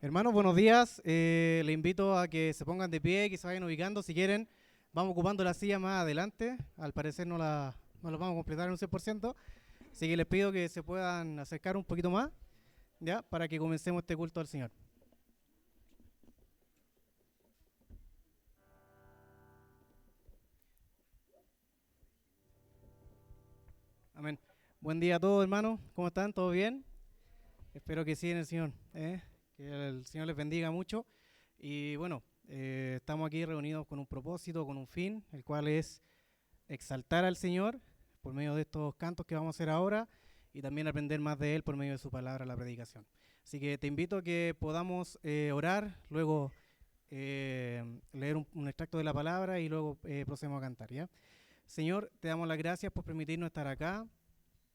Hermanos, buenos días. Le invito a que se pongan de pie, que se vayan ubicando. Si quieren, vamos ocupando la silla más adelante. Al parecer no la vamos a completar en un 100%. Así que les pido que se puedan acercar un poquito más, ¿ya? Para que comencemos este culto al Señor. Amén. Buen día a todos, hermanos. ¿Cómo están? ¿Todo bien? Espero que sí en el Señor. Que el Señor les bendiga mucho. Y bueno, estamos aquí reunidos con un propósito, con un fin, el cual es exaltar al Señor por medio de estos cantos que vamos a hacer ahora y también aprender más de Él por medio de su palabra, la predicación. Así que te invito a que podamos orar, luego leer un extracto de la palabra y luego procedemos a cantar, ¿ya? Señor, te damos las gracias por permitirnos estar acá.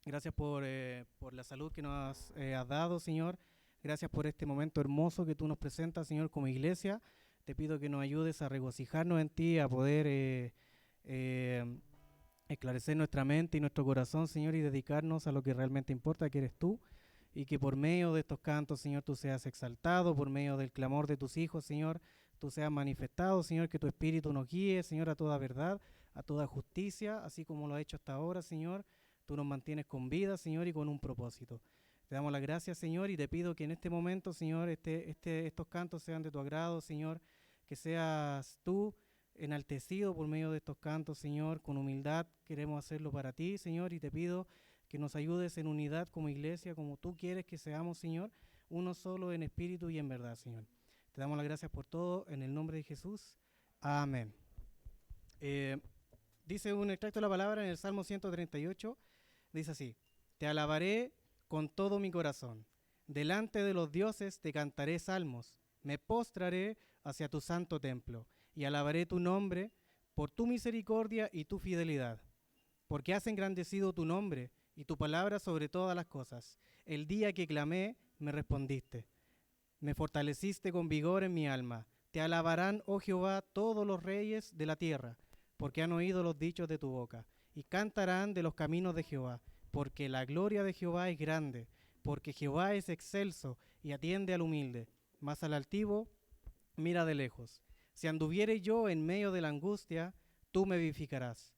Gracias por la salud que nos has dado, Señor. Gracias por este momento hermoso que tú nos presentas, Señor, como iglesia. Te pido que nos ayudes a regocijarnos en ti, a poder esclarecer nuestra mente y nuestro corazón, Señor, y dedicarnos a lo que realmente importa, que eres tú. Y que por medio de estos cantos, Señor, tú seas exaltado, por medio del clamor de tus hijos, Señor, tú seas manifestado, Señor, que tu Espíritu nos guíe, Señor, a toda verdad, a toda justicia, así como lo ha hecho hasta ahora, Señor. Tú nos mantienes con vida, Señor, y con un propósito. Te damos las gracias, Señor, y te pido que en este momento, Señor, estos cantos sean de tu agrado, Señor, que seas tú enaltecido por medio de estos cantos, Señor, con humildad queremos hacerlo para ti, Señor, y te pido que nos ayudes en unidad como iglesia, como tú quieres que seamos, Señor, uno solo en espíritu y en verdad, Señor. Te damos las gracias por todo, en el nombre de Jesús. Amén. Dice un extracto de la palabra en el Salmo 138, dice así: te alabaré con todo mi corazón, delante de los dioses te cantaré salmos, me postraré hacia tu santo templo, y alabaré tu nombre por tu misericordia y tu fidelidad, porque has engrandecido tu nombre y tu palabra sobre todas las cosas. El día que clamé, me respondiste, me fortaleciste con vigor en mi alma. Te alabarán, oh Jehová, todos los reyes de la tierra, porque han oído los dichos de tu boca, y cantarán de los caminos de Jehová, porque la gloria de Jehová es grande, porque Jehová es excelso y atiende al humilde, mas al altivo mira de lejos. Si anduviere yo en medio de la angustia, tú me vivificarás.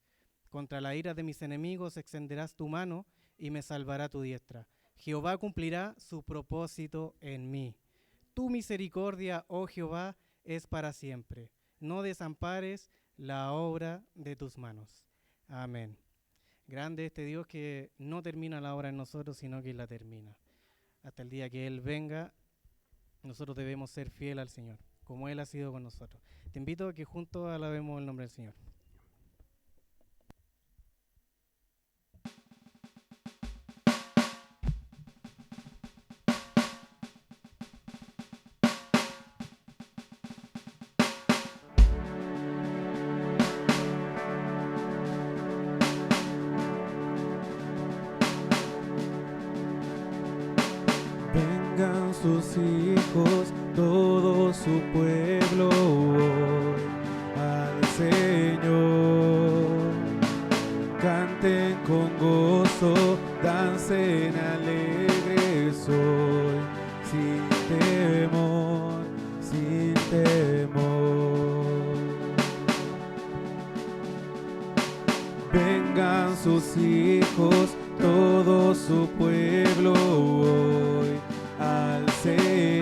Contra la ira de mis enemigos extenderás tu mano y me salvará tu diestra. Jehová cumplirá su propósito en mí. Tu misericordia, oh Jehová, es para siempre. No desampares la obra de tus manos. Amén. Grande este Dios que no termina la obra en nosotros, sino que la termina. Hasta el día que Él venga, nosotros debemos ser fieles al Señor, como Él ha sido con nosotros. Te invito a que juntos alabemos el nombre del Señor. Vengan sus hijos, todo su pueblo, hoy al Señor. Canten con gozo, dancen alegres hoy, sin temor, sin temor. Vengan sus hijos, todo su pueblo hoy al Señor.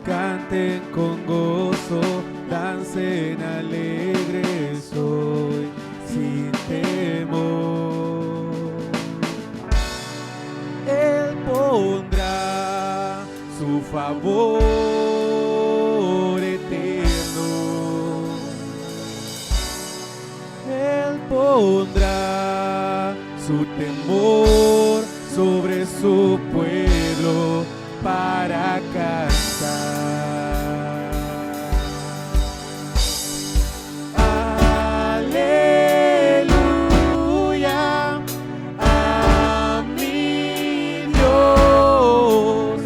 Canten con gozo, dancen alegres hoy, sin temor. Él pondrá su favor eterno. Él pondrá su temor sobre su pueblo para cantar. Aleluya a mi Dios,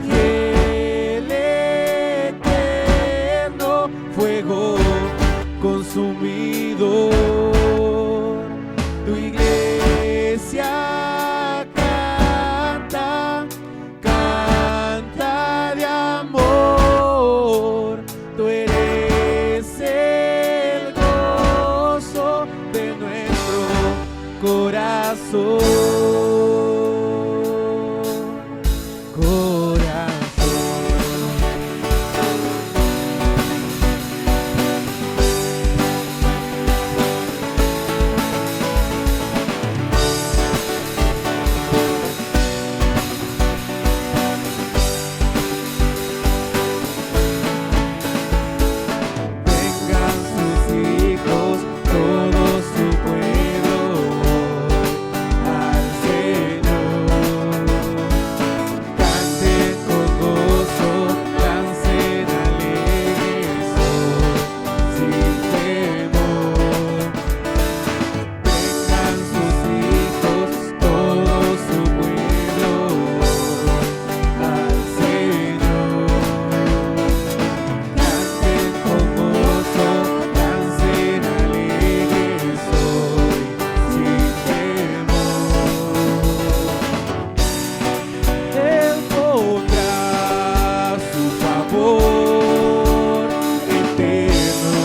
fiel eterno, fuego consumidor. Tu iglesia canta, canta. amor eterno.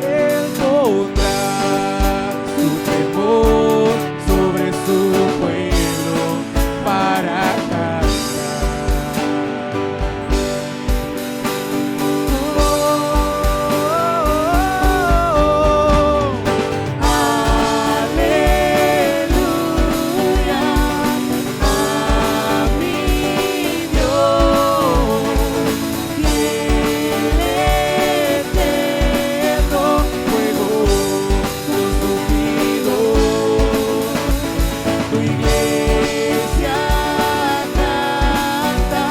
Él pondrá su temor sobre su pueblo para cantar. Aleluya a mi Dios, fiel eterno, fuego consumido. Tu iglesia canta,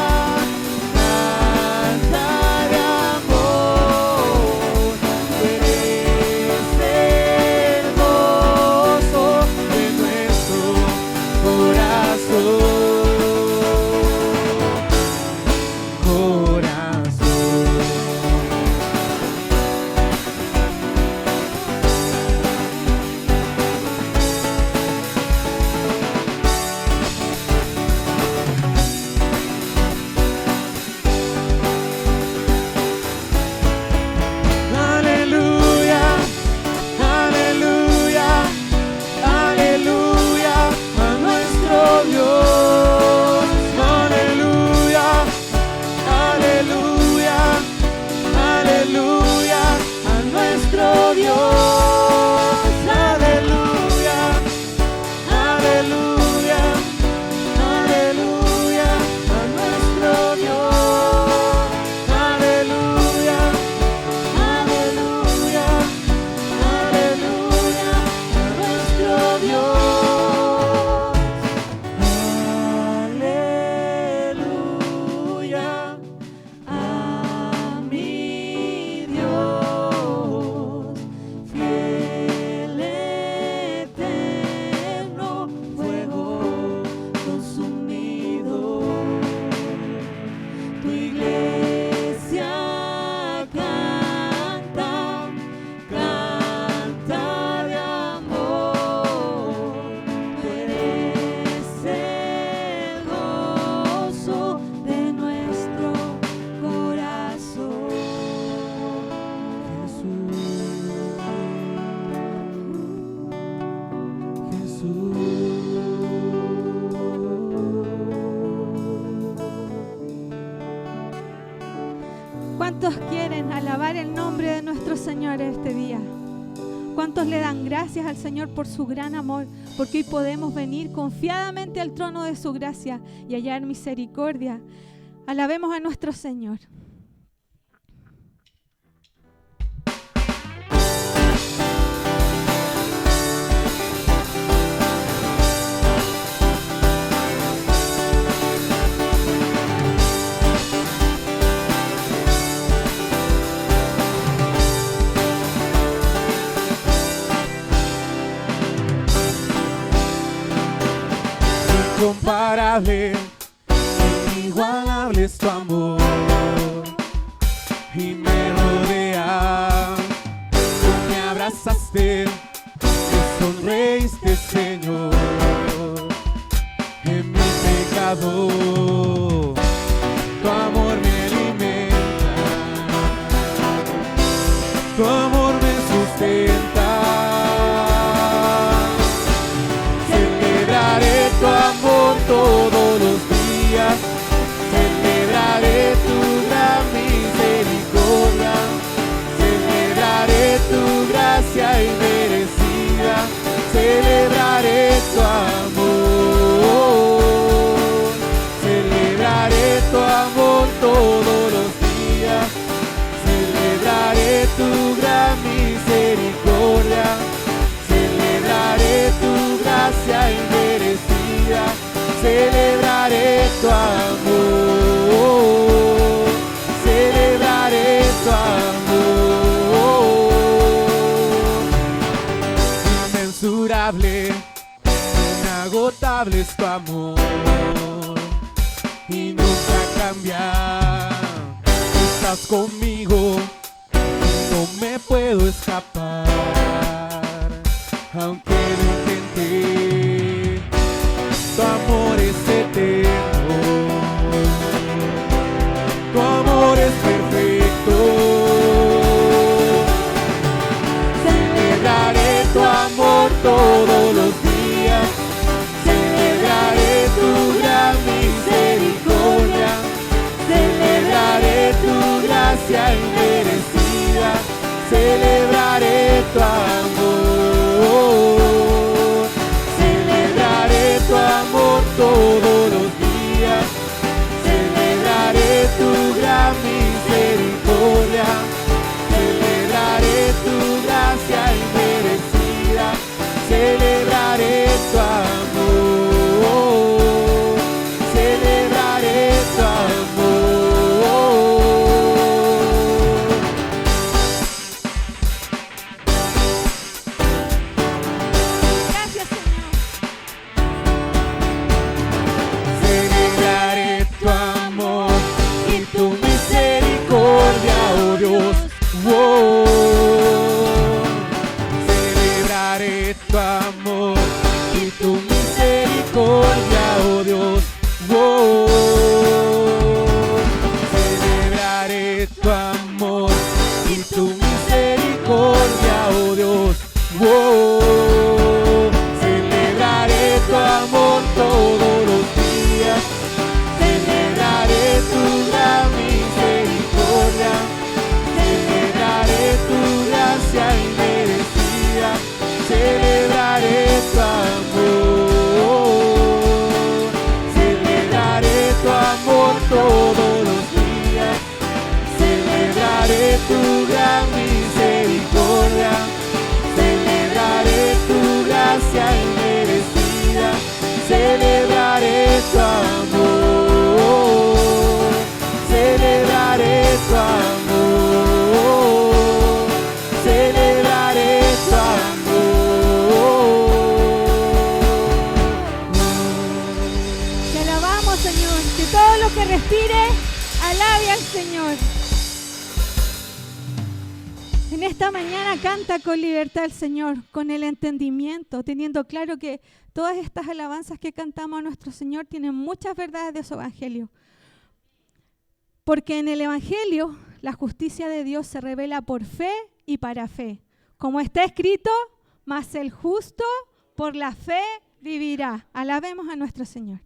canta de amor. Tú eres el gozo de nuestro corazón. Aleluya, aleluya, aleluya a nuestro Dios. Aleluya, aleluya, aleluya a nuestro Dios. Aleluya, aleluya, aleluya a nuestro Dios. Aleluya, aleluya, aleluya a nuestro Dios. Aleluya a mi Dios, fiel eterno, fuego consumido. Tu iglesia canta, canta de amor. Tú eres el gozo de nuestro corazón. ¿Cuántos quieren alabar el nombre de nuestro Señor este día? ¿Cuántos le dan gracias al Señor por su gran amor? Porque hoy podemos venir confiadamente al trono de su gracia y hallar misericordia. Alabemos a nuestro Señor. Incomparable, inigualable es tu amor y me rodea. Tú me abrazaste, me sonreíste, Señor, en mi pecado. Tu amor me alimenta, tu amor me sustenta. Celebraré tu amor todos los días, celebraré tu gran misericordia, celebraré tu gracia inmerecida, celebraré tu amor, celebraré tu amor todos los días, celebraré tu gran misericordia, celebraré tu gracia inmerecida, celebraré tu amor, celebraré tu amor. Inmensurable, inagotable es tu amor y nunca cambia. Estás conmigo, no me puedo escapar, aunque lo intenté. Tu amor es eterno, todos los días. Celebraré tu gran misericordia, celebraré tu gracia inmerecida, celebraré tu amor, celebraré tu amor, celebraré tu amor. Te alabamos, Señor, que todo lo que respire alabe al Señor. En esta mañana canta con libertad al Señor, con el entendimiento, teniendo claro que todas estas alabanzas que cantamos a nuestro Señor tienen muchas verdades de su evangelio. Porque en el evangelio la justicia de Dios se revela por fe y para fe. Como está escrito, mas el justo por la fe vivirá. Alabemos a nuestro Señor.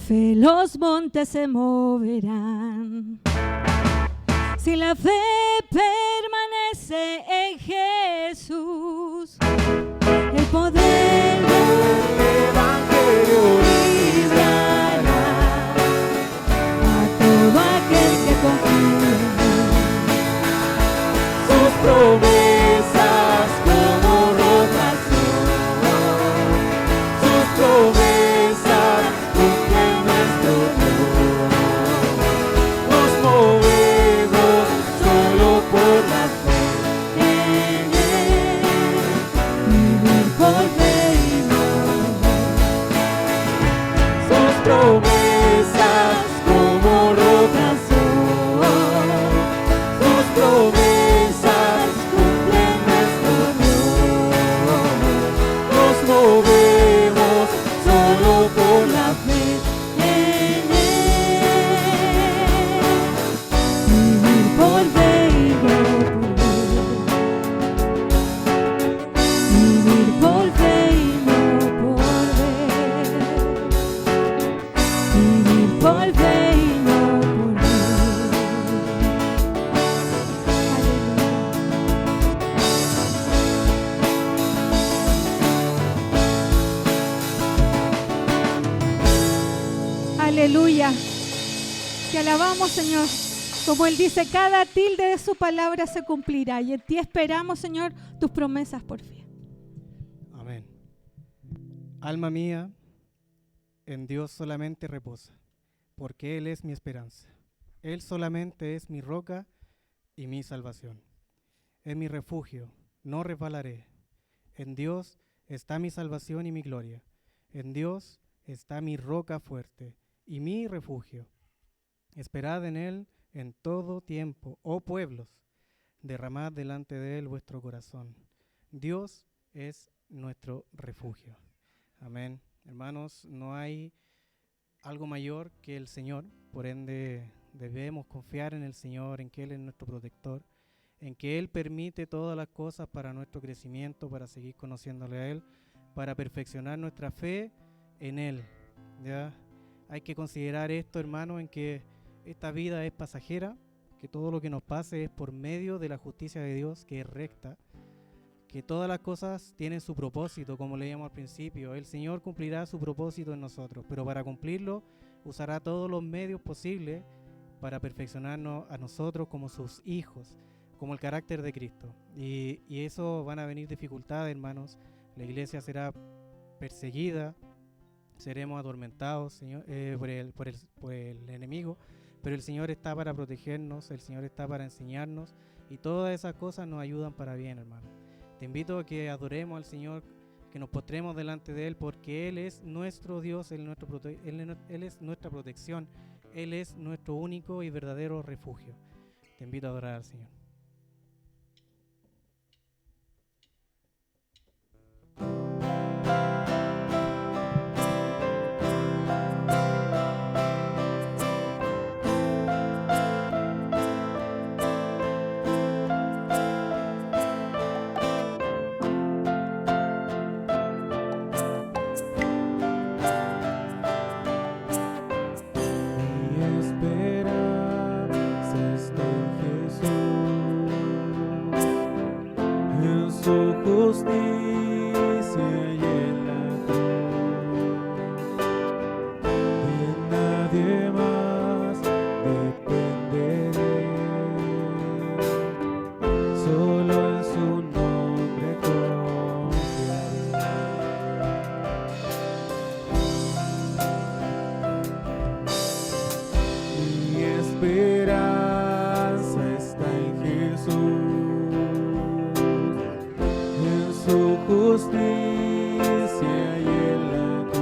fe los montes se moverán. Si la fe permanece en Jesús, el poder del Evangelio librará a todo aquel que confía en él. Sus promesas como rocas son, sus promesas cumplen nuestro Dios. Nos movemos solo por la fe en él, vivir por fe y no por ver. Sus promesas como rocas son, sus promesas cumplen nuestro Dios. Nos movemos solo por la fe en él, vivir por fe y no por ver. Vivir por fe y no por ver. Aleluya. Te alabamos, Señor. Como Él dice, cada tilde de su palabra se cumplirá. Y en ti esperamos, Señor, tus promesas por fe. Amén. Alma mía, en Dios solamente reposa, porque Él es mi esperanza. Él solamente es mi roca y mi salvación. Es mi refugio, no resbalaré. En Dios está mi salvación y mi gloria. En Dios está mi roca fuerte y mi refugio. Esperad en Él en todo tiempo, oh pueblos, derramad delante de Él vuestro corazón. Dios es nuestro refugio. Amén. Hermanos, no hay algo mayor que el Señor, por ende debemos confiar en el Señor, en que Él es nuestro protector, en que Él permite todas las cosas para nuestro crecimiento, para seguir conociéndole a Él, para perfeccionar nuestra fe en Él. ¿Ya? Hay que considerar esto, hermano, en que esta vida es pasajera, que todo lo que nos pase es por medio de la justicia de Dios, que es recta, que todas las cosas tienen su propósito, como leíamos al principio. El Señor cumplirá su propósito en nosotros, pero para cumplirlo usará todos los medios posibles para perfeccionarnos a nosotros como sus hijos, como el carácter de Cristo. Y eso van a venir dificultades, hermanos. La iglesia será perseguida, seremos atormentados, Señor, por el enemigo, pero el Señor está para protegernos, el Señor está para enseñarnos, y todas esas cosas nos ayudan para bien, hermano. Te invito a que adoremos al Señor, que nos postremos delante de Él, porque Él es nuestro Dios, Él es nuestra protección, Él es nuestro único y verdadero refugio. Te invito a adorar al Señor. Mi esperanza está en Jesús, en su justicia y en la cruz. De nadie más dependeré, solo en su nombre confiaré. Mi esperanza está en Jesús, en su justicia y en la cruz.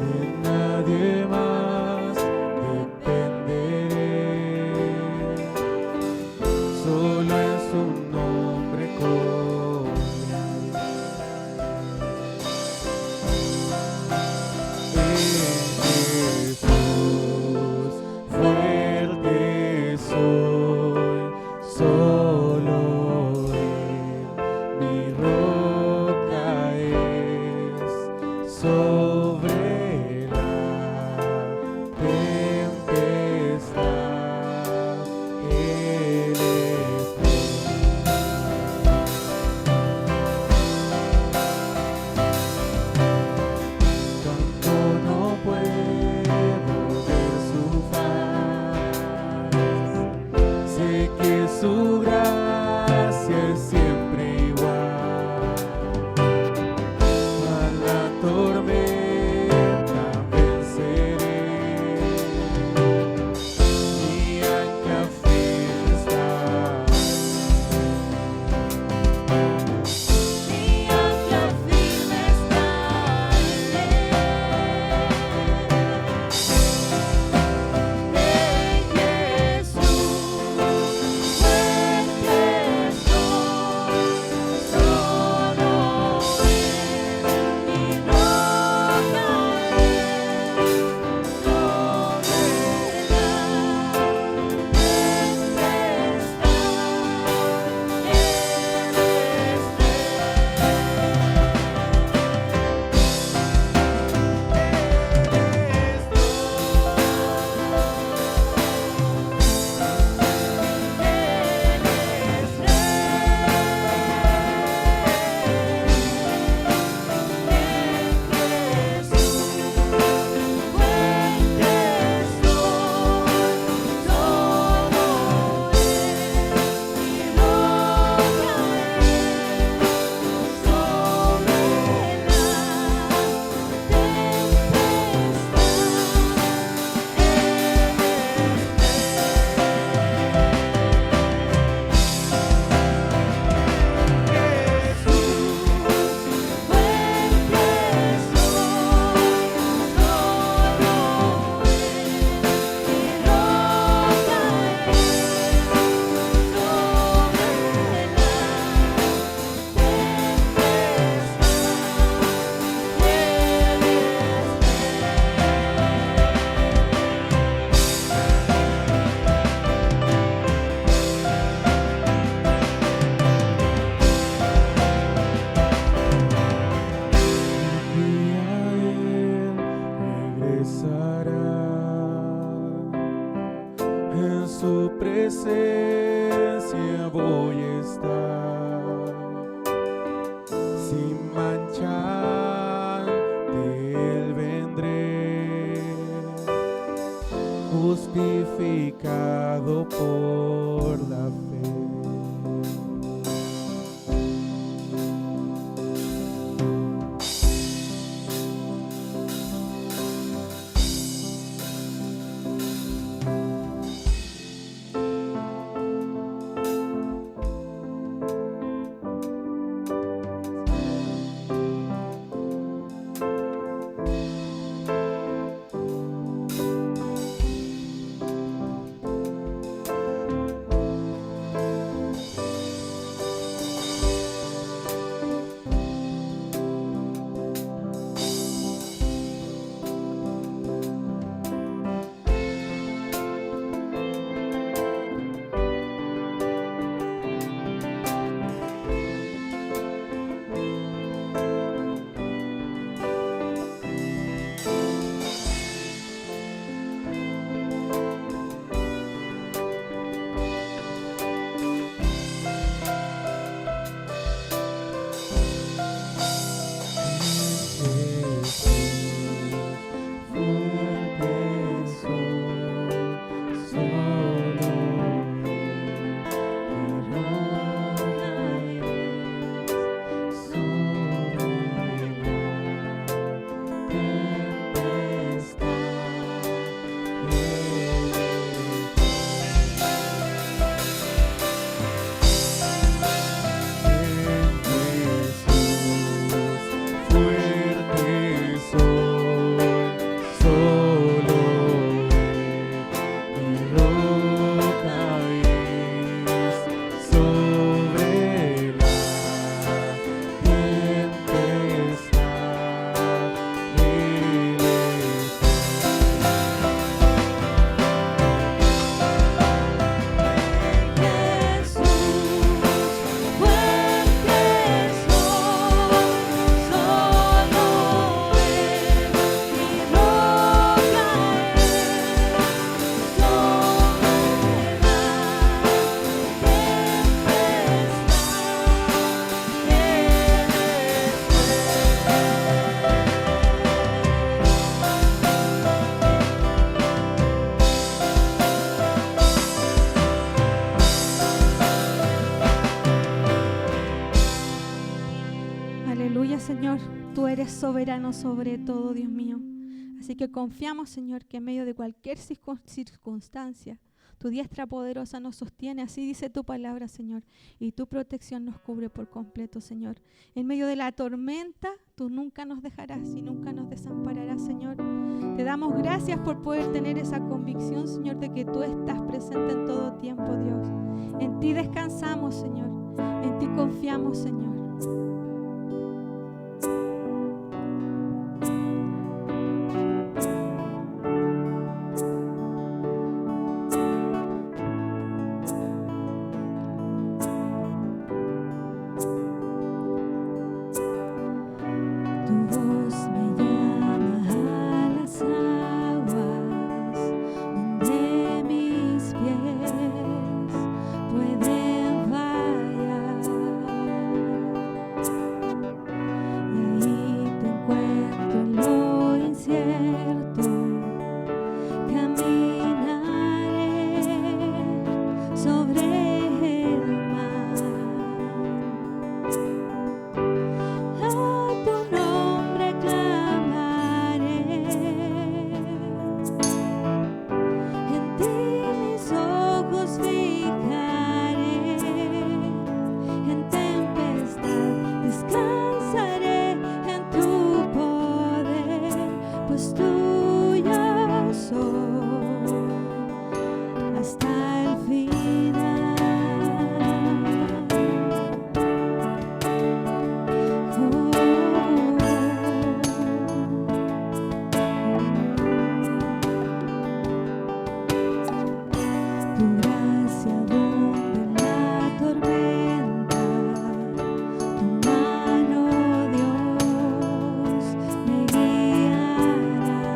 De nadie más dependeré, solo en su nombre confiaré. Jesús, fuerte soy, solo Él, mi roca es, sobre la tempestad, Él es Cuando no puedo ver su faz, sé que su gracia es siempre igual. A la tormenta presencia voy a estar, sin mancha ante Él vendré, justificado por la fe. Señor, tú eres soberano sobre todo, Dios mío. Así que confiamos, Señor, que en medio de cualquier circunstancia, tu diestra poderosa nos sostiene. Así dice tu palabra, Señor, y tu protección nos cubre por completo, Señor. En medio de la tormenta, tú nunca nos dejarás y nunca nos desampararás, Señor. Te damos gracias por poder tener esa convicción, Señor, de que tú estás presente en todo tiempo, Dios. En ti descansamos, Señor. En ti confiamos, Señor. Tu mano, Dios, me guiará.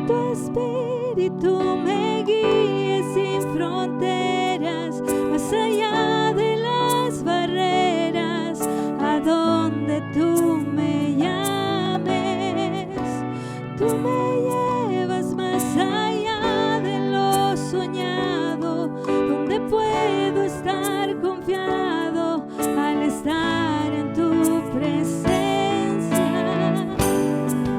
tu espíritu me guíe sin fronteras, más allá de las barreras, a donde tú me llames. Tú me llevas más allá de lo soñado, donde puedo estar confiado al estar en tu presencia.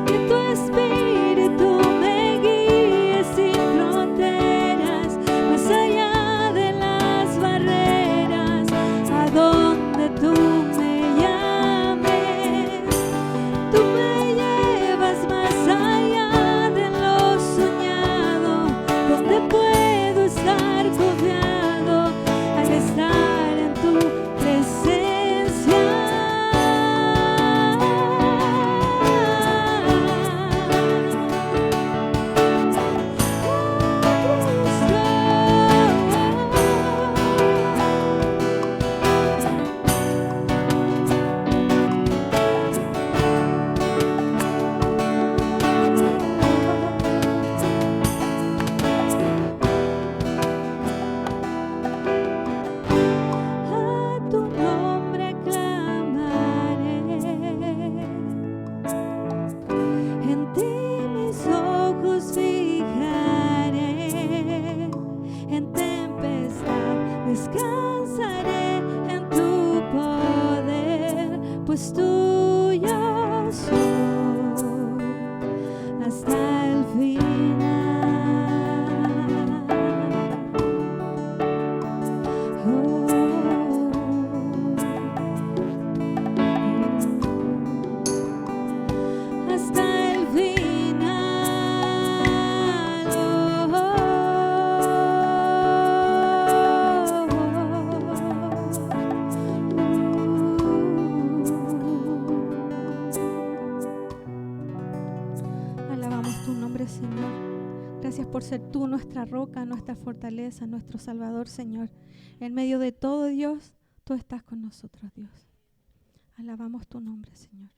Que tu espíritu me guíe sin fronteras, más allá de las barreras, a donde tú me llames. Tú me llevas más allá de lo soñado, donde puedo estar confiado al estar en tu presencia. A tu nombre clamaré, en ti mis ojos fijaré, en tempestad descansaré en tu poder, pues tuyo soy hasta el final. Hasta el final. Alabamos tu nombre, Señor. Gracias por ser tú nuestra roca, nuestra fortaleza, nuestro Salvador, Señor. En medio de todo, Dios, tú estás con nosotros, Dios. Alabamos tu nombre, Señor.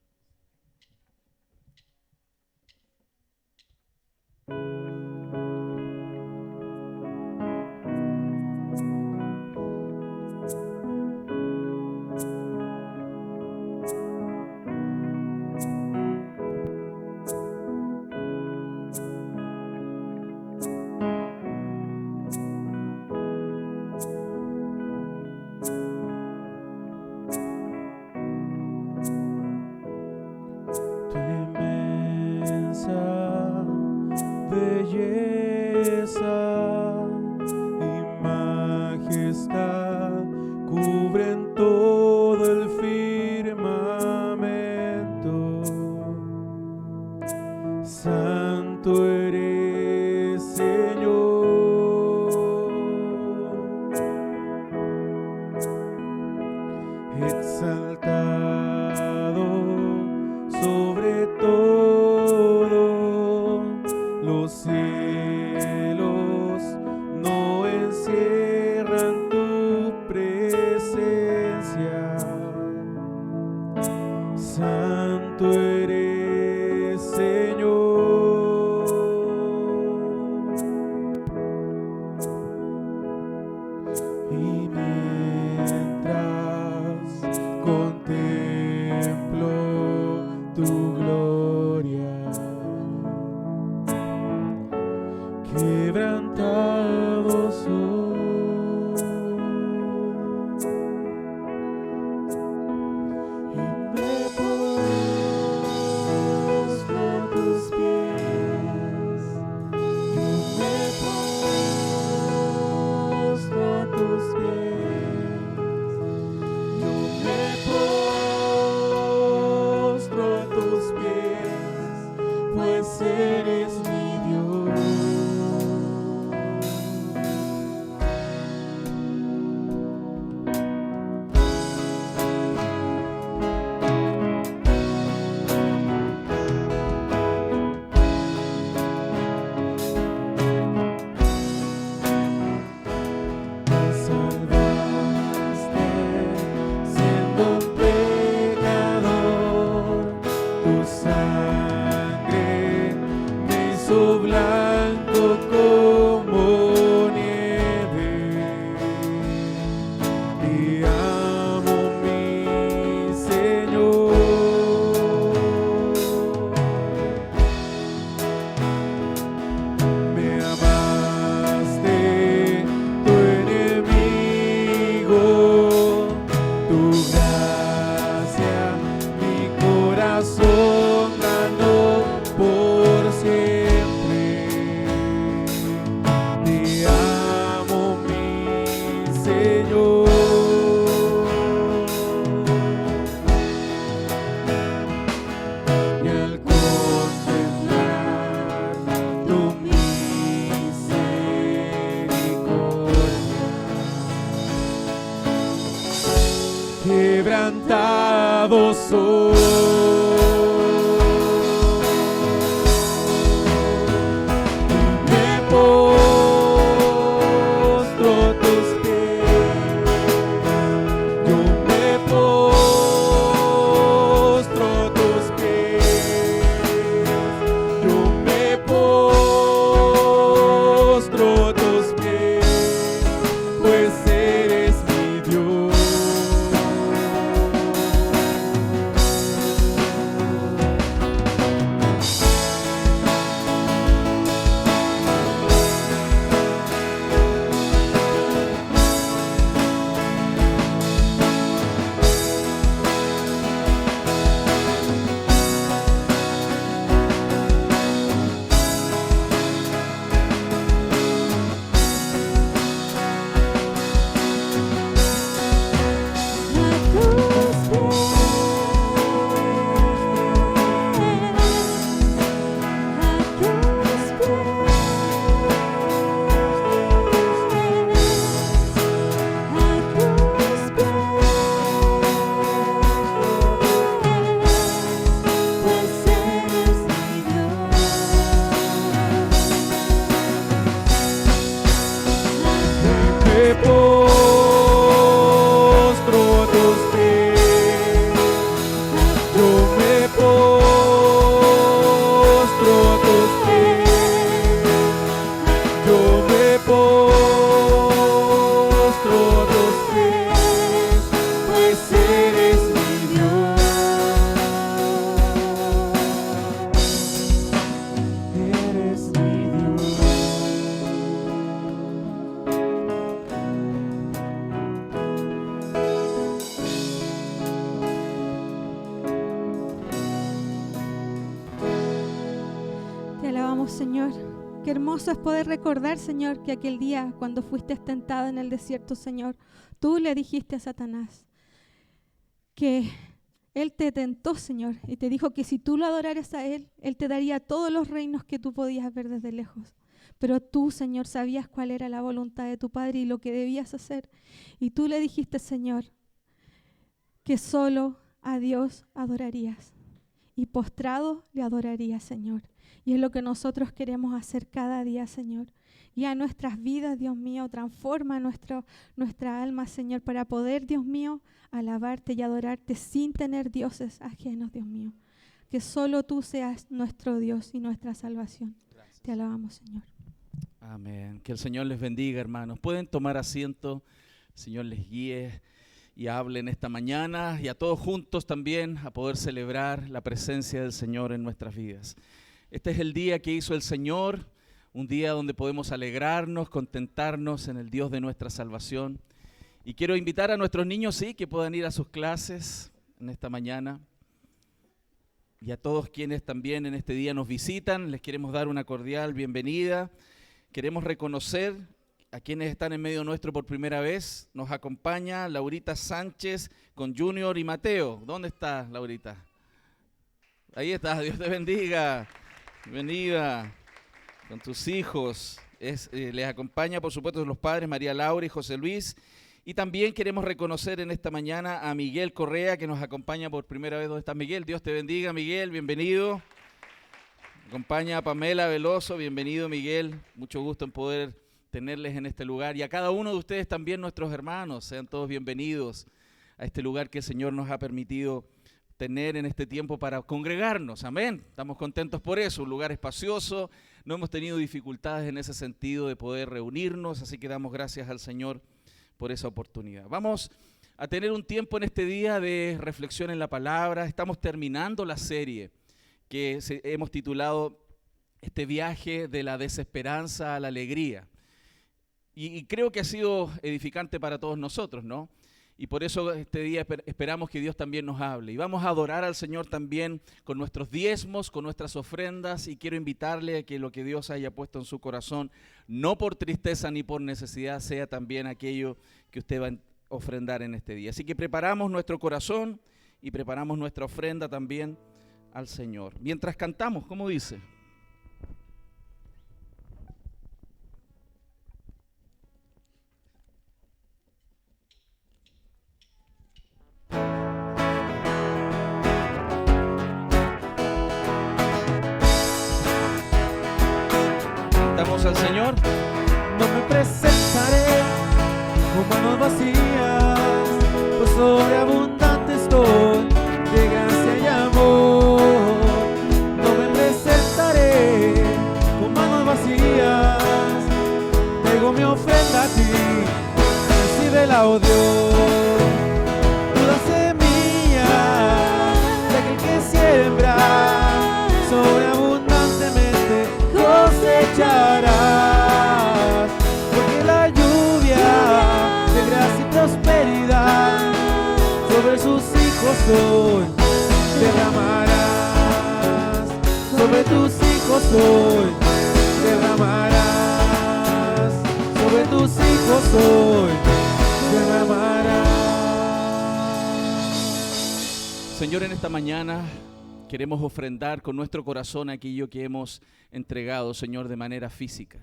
Tu inmensa belleza y majestad cubren todo el firmamento. Santo eres, Señor, exaltado sobre todo. Los cielos no encierran tu presencia. Santo eres, Señor. Y mientras contemplo tu gloria, quebrantado soy, y me postro a tus pies. Yo me postro a tus pies. Yo me postro a tus pies, pues eres mi Dios. Me salvaste siendo pecador, tu sangre me asombrando por siempre. Te amo, mi Señor. Y al contemplar tu misericordia, quebrantado soy. Me postro a tus pies. Yo me postro a tus pies. Yo me postro a tus pies, pues eres mi Dios. Me postro a tus pies. Yo me postro a tus pies. Yo me postro a tus pies, pues eres mi Dios. Eres mi Dios. Te alabamos, Señor. Qué hermoso es poder recordar, Señor, que aquel día cuando fuiste tentado en el desierto, Señor, tú le dijiste a Satanás que él te tentó, Señor, y te dijo que si tú lo adoraras a él, él te daría todos los reinos que tú podías ver desde lejos. Pero tú, Señor, sabías cuál era la voluntad de tu Padre y lo que debías hacer. Y tú le dijiste, Señor, que solo a Dios adorarías. Y postrado le adorarías, Señor. Y es lo que nosotros queremos hacer cada día, Señor. Y a nuestras vidas, Dios mío, transforma nuestra alma, Señor, para poder, Dios mío, alabarte y adorarte sin tener dioses ajenos, Dios mío. Que solo tú seas nuestro Dios y nuestra salvación. Gracias. Te alabamos, Señor. Amén. Que el Señor les bendiga, hermanos. Pueden tomar asiento, el Señor les guíe y hable en esta mañana, y a todos juntos también a poder celebrar la presencia del Señor en nuestras vidas. Este es el día que hizo el Señor, un día donde podemos alegrarnos, contentarnos en el Dios de nuestra salvación. Y quiero invitar a nuestros niños, sí, que puedan ir a sus clases en esta mañana. Y a todos quienes también en este día nos visitan, les queremos dar una cordial bienvenida. Queremos reconocer a quienes están en medio nuestro por primera vez. Nos acompaña Laurita Sánchez con Junior y Mateo. ¿Dónde está, Laurita? Ahí está, Dios te bendiga. Bienvenida con tus hijos. Les acompaña, por supuesto, los padres María Laura y José Luis. Y también queremos reconocer en esta mañana a Miguel Correa, que nos acompaña por primera vez. ¿Dónde está Miguel? Dios te bendiga, Miguel, bienvenido. Acompaña a Pamela Veloso, bienvenido, Miguel. Mucho gusto en poder tenerles en este lugar. Y a cada uno de ustedes también, nuestros hermanos, sean todos bienvenidos a este lugar que el Señor nos ha permitido tener en este tiempo para congregarnos. Amén. Estamos contentos por eso, un lugar espacioso. No hemos tenido dificultades en ese sentido de poder reunirnos, así que damos gracias al Señor por esa oportunidad. Vamos a tener un tiempo en este día de reflexión en la palabra. Estamos terminando la serie que hemos titulado este viaje de la desesperanza a la alegría. Y creo que ha sido edificante para todos nosotros, ¿no? Y por eso este día esperamos que Dios también nos hable. Y vamos a adorar al Señor también con nuestros diezmos, con nuestras ofrendas. Y quiero invitarle a que lo que Dios haya puesto en su corazón, no por tristeza ni por necesidad, sea también aquello que usted va a ofrendar en este día. Así que preparamos nuestro corazón y preparamos nuestra ofrenda también al Señor. Mientras cantamos, ¿cómo dice? Al Señor. No me presentaré con manos vacías, pues sobreabundante estoy de gracia y amor. No me presentaré con manos vacías, traigo mi ofrenda a ti, recíbela, oh Dios. Tú la semilla de aquel que siembra, sobreabundantemente cosecharás, porque la lluvia de gracia y prosperidad sobre sus hijos hoy derramarás, sobre tus hijos hoy derramarás, sobre tus hijos hoy derramarás. Señor, en esta mañana queremos ofrendar con nuestro corazón aquello que hemos entregado, Señor, de manera física.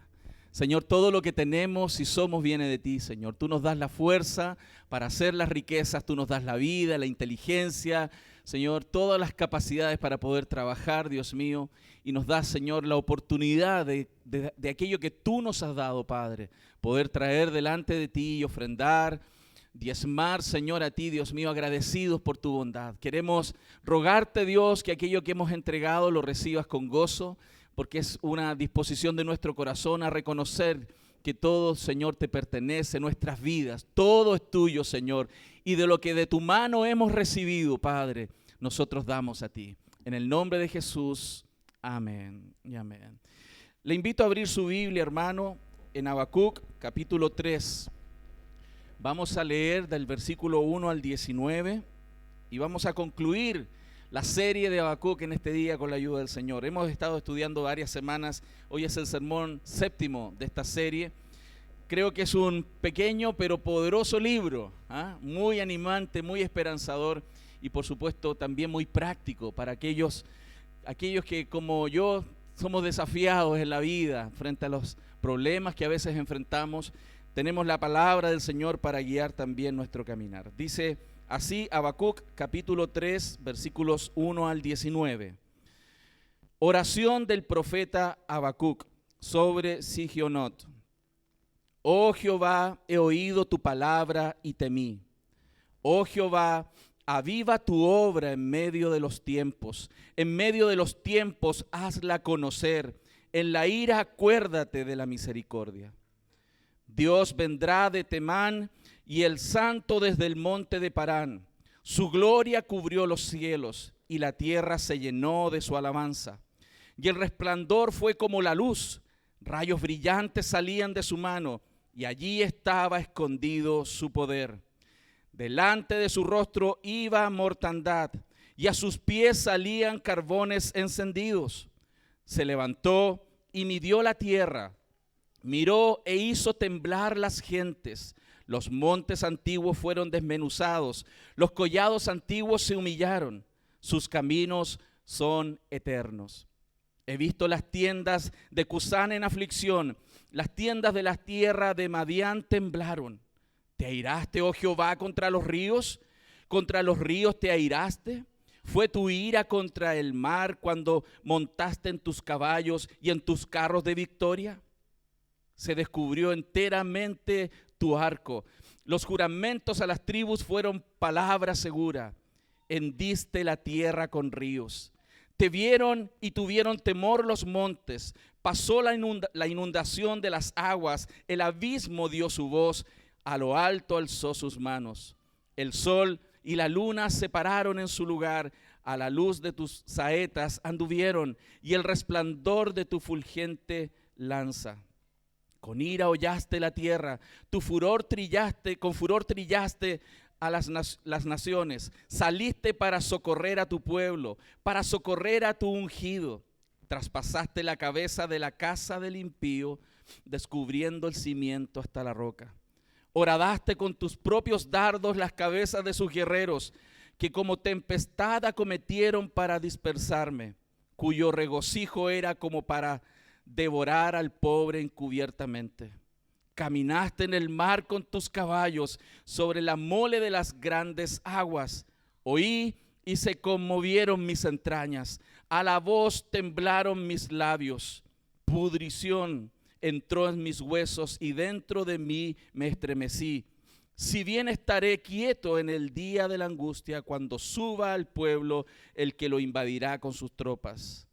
Señor, todo lo que tenemos y somos viene de ti, Señor. Tú nos das la fuerza para hacer las riquezas, tú nos das la vida, la inteligencia, Señor, todas las capacidades para poder trabajar, Dios mío, y nos das, Señor, la oportunidad de aquello que tú nos has dado, Padre, poder traer delante de ti y ofrendar, diezmar, Señor, a ti, Dios mío, agradecidos por tu bondad. Queremos rogarte, Dios, que aquello que hemos entregado lo recibas con gozo, porque es una disposición de nuestro corazón a reconocer que todo, Señor, te pertenece, nuestras vidas, todo es tuyo, Señor, y de lo que de tu mano hemos recibido, Padre, nosotros damos a ti. En el nombre de Jesús, amén y amén. Le invito a abrir su Biblia, hermano, en Habacuc, capítulo 3. Vamos a leer del versículo 1 al 19 y vamos a concluir la serie de Habacuc en este día con la ayuda del Señor. Hemos estado estudiando varias semanas, hoy es el sermón séptimo de esta serie. Creo que es un pequeño pero poderoso libro, muy animante, muy esperanzador y por supuesto también muy práctico para aquellos que como yo somos desafiados en la vida frente a los problemas que a veces enfrentamos. Tenemos la palabra del Señor para guiar también nuestro caminar. Dice así Habacuc capítulo 3 versículos 1 al 19. Oración del profeta Habacuc sobre Sigionot. Oh Jehová, he oído tu palabra y temí. Oh Jehová, aviva tu obra en medio de los tiempos. En medio de los tiempos hazla conocer. En la ira acuérdate de la misericordia. Dios vendrá de Temán y el santo desde el monte de Parán. Su gloria cubrió los cielos y la tierra se llenó de su alabanza. Y el resplandor fue como la luz, rayos brillantes salían de su mano y allí estaba escondido su poder. Delante de su rostro iba mortandad y a sus pies salían carbones encendidos. Se levantó y midió la tierra. Miró e hizo temblar las gentes. Los montes antiguos fueron desmenuzados. Los collados antiguos se humillaron. Sus caminos son eternos. He visto las tiendas de Cusán en aflicción. Las tiendas de la tierra de Madián temblaron. ¿Te airaste, oh Jehová, contra los ríos? ¿Contra los ríos te airaste? ¿Fue tu ira contra el mar cuando montaste en tus caballos y en tus carros de victoria? Se descubrió enteramente tu arco. Los juramentos a las tribus fueron palabra segura. Hendiste la tierra con ríos. Te vieron y tuvieron temor los montes. Pasó la inundación de las aguas. El abismo dio su voz. A lo alto alzó sus manos. El sol y la luna se pararon en su lugar. A la luz de tus saetas anduvieron y el resplandor de tu fulgente lanza. Con ira hollaste la tierra, con furor trillaste a las naciones, saliste para socorrer a tu pueblo, para socorrer a tu ungido. Traspasaste la cabeza de la casa del impío, descubriendo el cimiento hasta la roca. Horadaste con tus propios dardos las cabezas de sus guerreros, que como tempestad acometieron para dispersarme, cuyo regocijo era como para devorar al pobre encubiertamente. Caminaste en el mar con tus caballos, sobre la mole de las grandes aguas. Oí y se conmovieron mis entrañas, a la voz temblaron mis labios. Pudrición entró en mis huesos y dentro de mí me estremecí. Si bien estaré quieto en el día de la angustia, cuando suba al pueblo el que lo invadirá con sus tropas.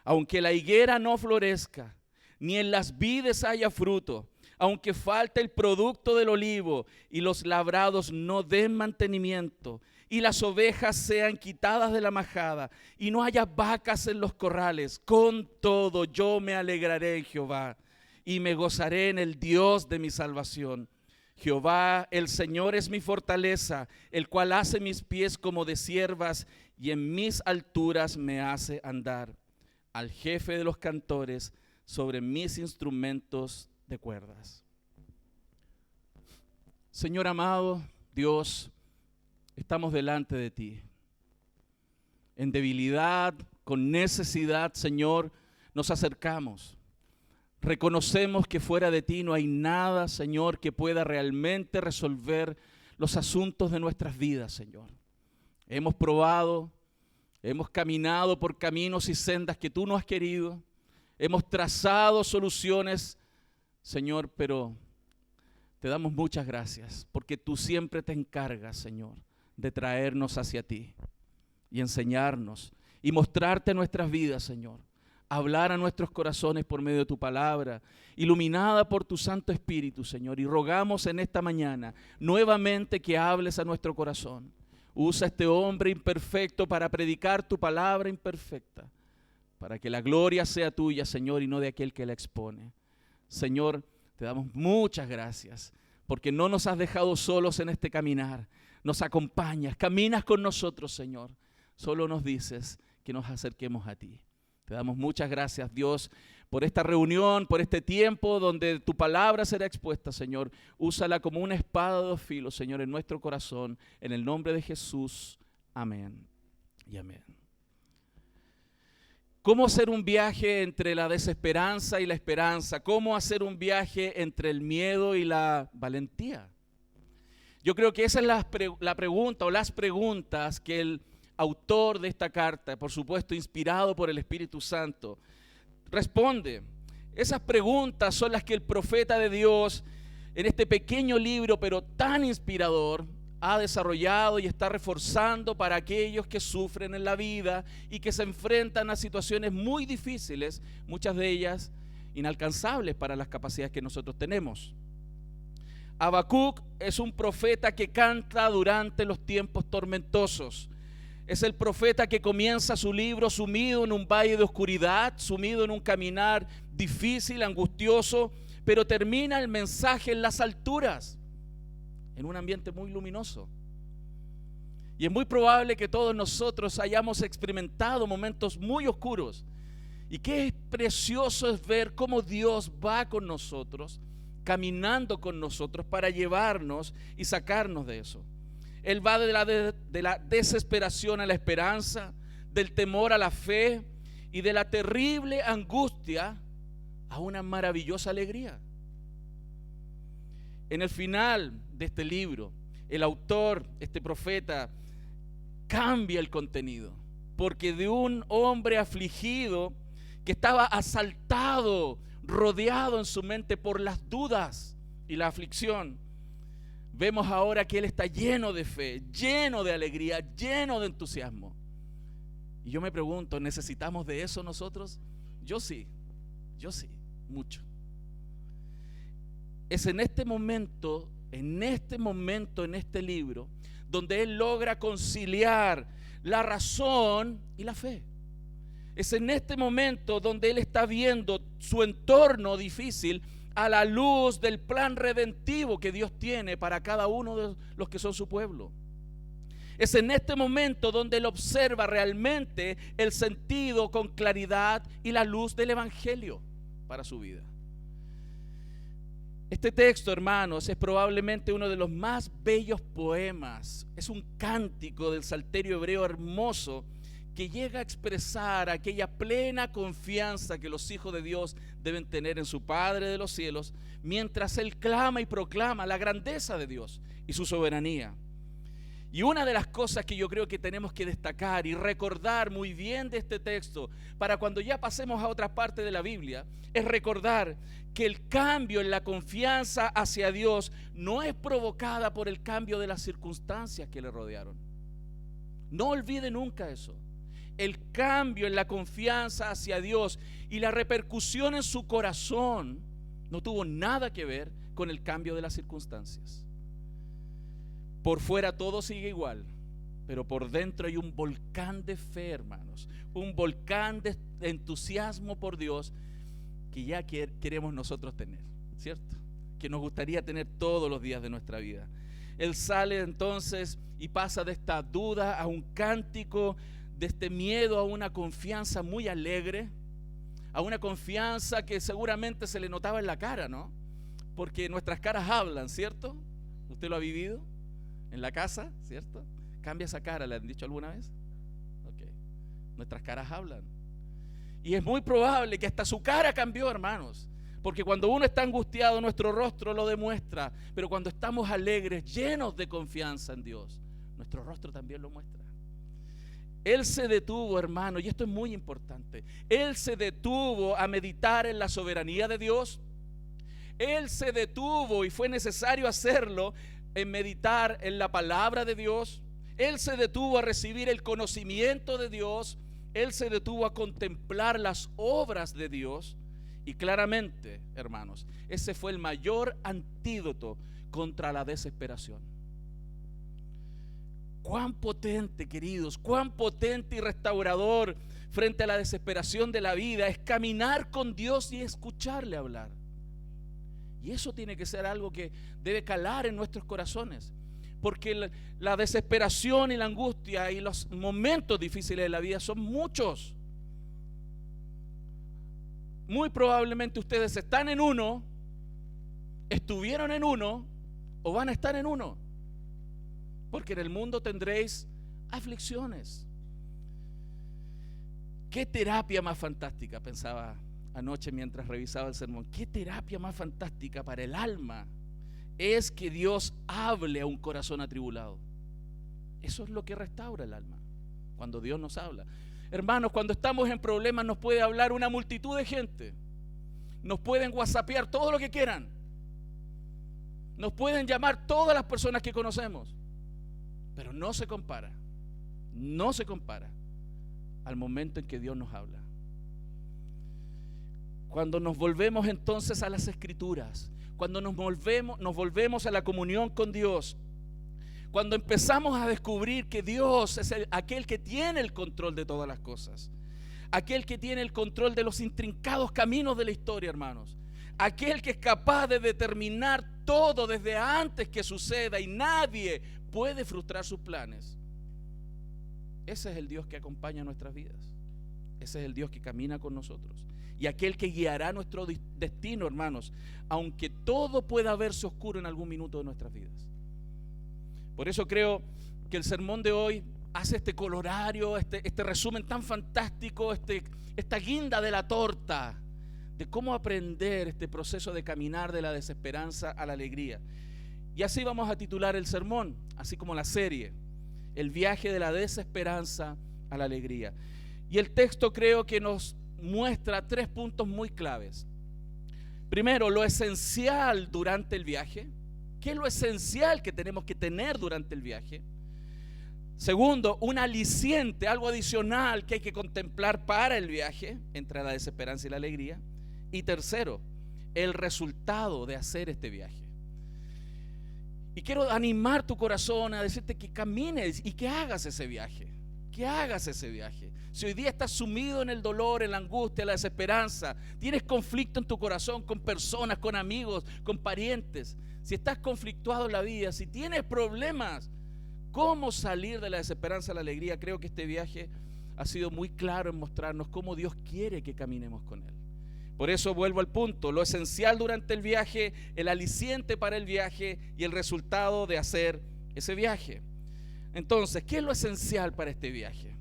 Aunque la higuera no florezca, ni en las vides haya fruto, aunque falte el producto del olivo y los labrados no den mantenimiento, y las ovejas sean quitadas de la majada, y no haya vacas en los corrales, con todo yo me alegraré en Jehová, y me gozaré en el Dios de mi salvación. Jehová, el Señor, es mi fortaleza, el cual hace mis pies como de ciervas, y en mis alturas me hace andar. Al jefe de los cantores sobre mis instrumentos de cuerdas. Señor amado, Dios, estamos delante de ti. En debilidad, con necesidad, Señor, nos acercamos. Reconocemos que fuera de ti no hay nada, Señor, que pueda realmente resolver los asuntos de nuestras vidas, Señor. Hemos probado, hemos caminado por caminos y sendas que tú no has querido. Hemos trazado soluciones, Señor, pero te damos muchas gracias porque tú siempre te encargas, Señor, de traernos hacia ti y enseñarnos y mostrarte nuestras vidas, Señor. Hablar a nuestros corazones por medio de tu palabra, iluminada por tu Santo Espíritu, Señor. Y rogamos en esta mañana nuevamente que hables a nuestro corazón. Usa este hombre imperfecto para predicar tu palabra imperfecta, para que la gloria sea tuya, Señor, y no de aquel que la expone. Señor, te damos muchas gracias, porque no nos has dejado solos en este caminar. Nos acompañas, caminas con nosotros, Señor. Solo nos dices que nos acerquemos a ti. Te damos muchas gracias, Dios, por esta reunión, por este tiempo donde tu palabra será expuesta, Señor. Úsala como una espada de dos filos, Señor, en nuestro corazón. En el nombre de Jesús. Amén y amén. ¿Cómo hacer un viaje entre la desesperanza y la esperanza? ¿Cómo hacer un viaje entre el miedo y la valentía? Yo creo que esa es la pregunta o las preguntas que el autor de esta carta, por supuesto inspirado por el Espíritu Santo, responde. Esas preguntas son las que el profeta de Dios, en este pequeño libro pero tan inspirador, ha desarrollado y está reforzando para aquellos que sufren en la vida y que se enfrentan a situaciones muy difíciles, muchas de ellas inalcanzables para las capacidades que nosotros tenemos. Habacuc es un profeta que canta durante los tiempos tormentosos. Es el profeta que comienza su libro sumido en un valle de oscuridad, sumido en un caminar difícil, angustioso, pero termina el mensaje en las alturas, en un ambiente muy luminoso. Y es muy probable que todos nosotros hayamos experimentado momentos muy oscuros. Y qué precioso es ver cómo Dios va con nosotros, caminando con nosotros para llevarnos y sacarnos de eso. Él va de la desesperación a la esperanza, del temor a la fe y de la terrible angustia a una maravillosa alegría. En el final de este libro, el autor, este profeta, cambia el contenido, porque de un hombre afligido que estaba asaltado, rodeado en su mente por las dudas y la aflicción, vemos ahora que él está lleno de fe, lleno de alegría, lleno de entusiasmo. Y yo me pregunto, ¿necesitamos de eso nosotros? Yo sí, mucho. Es en este momento, en este libro, donde él logra conciliar la razón y la fe. Es en este momento donde él está viendo su entorno difícil a la luz del plan redentivo que Dios tiene para cada uno de los que son su pueblo. Es en este momento donde él observa realmente el sentido con claridad y la luz del evangelio para su vida. Este texto, hermanos, es probablemente uno de los más bellos poemas. Es un cántico del salterio hebreo hermoso que llega a expresar aquella plena confianza que los hijos de Dios deben tener en su Padre de los cielos, mientras él clama y proclama la grandeza de Dios y su soberanía. Y una de las cosas que yo creo que tenemos que destacar y recordar muy bien de este texto, para cuando ya pasemos a otra parte de la Biblia, es recordar que el cambio en la confianza hacia Dios no es provocada por el cambio de las circunstancias que le rodearon. No olvide nunca eso. El cambio en la confianza hacia Dios y la repercusión en su corazón no tuvo nada que ver con el cambio de las circunstancias. Por fuera todo sigue igual, pero por dentro hay un volcán de fe, hermanos, un volcán de entusiasmo por Dios que ya queremos nosotros tener, ¿cierto? Que nos gustaría tener todos los días de nuestra vida. Él sale entonces y pasa de esta duda a un cántico, de este miedo a una confianza muy alegre, a una confianza que seguramente se le notaba en la cara, ¿no? Porque nuestras caras hablan, ¿cierto? ¿Usted lo ha vivido en la casa, cierto? Cambia esa cara, ¿le han dicho alguna vez? Ok. Nuestras caras hablan. Y es muy probable que hasta su cara cambió, hermanos. Porque cuando uno está angustiado, nuestro rostro lo demuestra. Pero cuando estamos alegres, llenos de confianza en Dios, nuestro rostro también lo muestra. Él se detuvo, hermano, y esto es muy importante. Él se detuvo a meditar en la soberanía de Dios. Él se detuvo, y fue necesario hacerlo, en meditar en la palabra de Dios. Él se detuvo a recibir el conocimiento de Dios. Él se detuvo a contemplar las obras de Dios. Y claramente, hermanos, ese fue el mayor antídoto contra la desesperación. Cuán potente, queridos, cuán potente y restaurador frente a la desesperación de la vida es caminar con Dios y escucharle hablar. Y eso tiene que ser algo que debe calar en nuestros corazones, porque la desesperación y la angustia y los momentos difíciles de la vida son muchos. Muy probablemente ustedes están en uno, estuvieron en uno o van a estar en uno, porque en el mundo tendréis aflicciones. ¿Qué terapia más fantástica? Pensaba anoche mientras revisaba el sermón. ¿Qué terapia más fantástica para el alma es que Dios hable a un corazón atribulado? Eso es lo que restaura el alma, cuando Dios nos habla. Hermanos, cuando estamos en problemas nos puede hablar una multitud de gente. Nos pueden whatsappear todo lo que quieran. Nos pueden llamar todas las personas que conocemos. Pero no se compara al momento en que Dios nos habla. Cuando nos volvemos entonces a las Escrituras, cuando nos volvemos a la comunión con Dios, cuando empezamos a descubrir que Dios es aquel que tiene el control de todas las cosas, aquel que tiene el control de los intrincados caminos de la historia, hermanos, aquel que es capaz de determinar todo desde antes que suceda y nadie puede frustrar sus planes. Ese es el Dios que acompaña nuestras vidas. Ese es el Dios que camina con nosotros y aquel que guiará nuestro destino, hermanos, aunque todo pueda verse oscuro en algún minuto de nuestras vidas. Por eso creo que el sermón de hoy hace este colorario, este resumen tan fantástico, esta guinda de la torta de cómo aprender este proceso de caminar de la desesperanza a la alegría. Y así vamos a titular el sermón, así como la serie, el viaje de la desesperanza a la alegría. Y el texto creo que nos muestra 3 puntos muy claves. Primero, lo esencial durante el viaje. ¿Qué es lo esencial que tenemos que tener durante el viaje? Segundo, un aliciente, algo adicional que hay que contemplar para el viaje entre la desesperanza y la alegría. Y tercero, el resultado de hacer este viaje. Y quiero animar tu corazón a decirte que camines y que hagas ese viaje. Que hagas ese viaje. Si hoy día estás sumido en el dolor, en la angustia, en la desesperanza, tienes conflicto en tu corazón con personas, con amigos, con parientes, si estás conflictuado en la vida, si tienes problemas, ¿cómo salir de la desesperanza a la alegría? Creo que este viaje ha sido muy claro en mostrarnos cómo Dios quiere que caminemos con Él. Por eso vuelvo al punto, lo esencial durante el viaje, el aliciente para el viaje y el resultado de hacer ese viaje. Entonces, ¿qué es lo esencial para este viaje?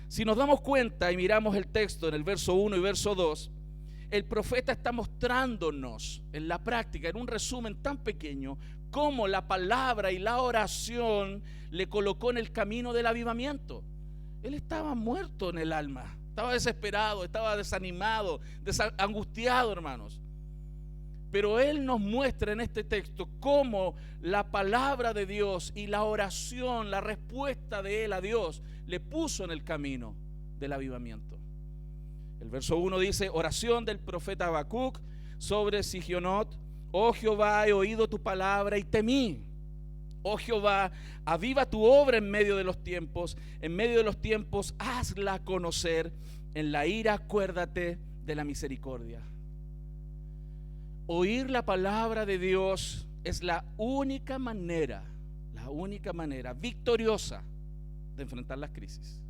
Si nos damos cuenta y miramos el texto en el verso 1 y verso 2, el profeta está mostrándonos en la práctica, en un resumen tan pequeño, cómo la palabra y la oración le colocó en el camino del avivamiento. Él estaba muerto en el alma, estaba desesperado, estaba desanimado, angustiado, hermanos. Pero Él nos muestra en este texto cómo la palabra de Dios y la oración, la respuesta de Él a Dios, le puso en el camino del avivamiento. El verso 1 dice: oración del profeta Habacuc sobre Sigionot. Oh Jehová, he oído tu palabra y temí. Oh Jehová, aviva tu obra en medio de los tiempos. En medio de los tiempos, hazla conocer. En la ira, acuérdate de la misericordia. Oír la palabra de Dios es la única manera victoriosa de enfrentar las crisis.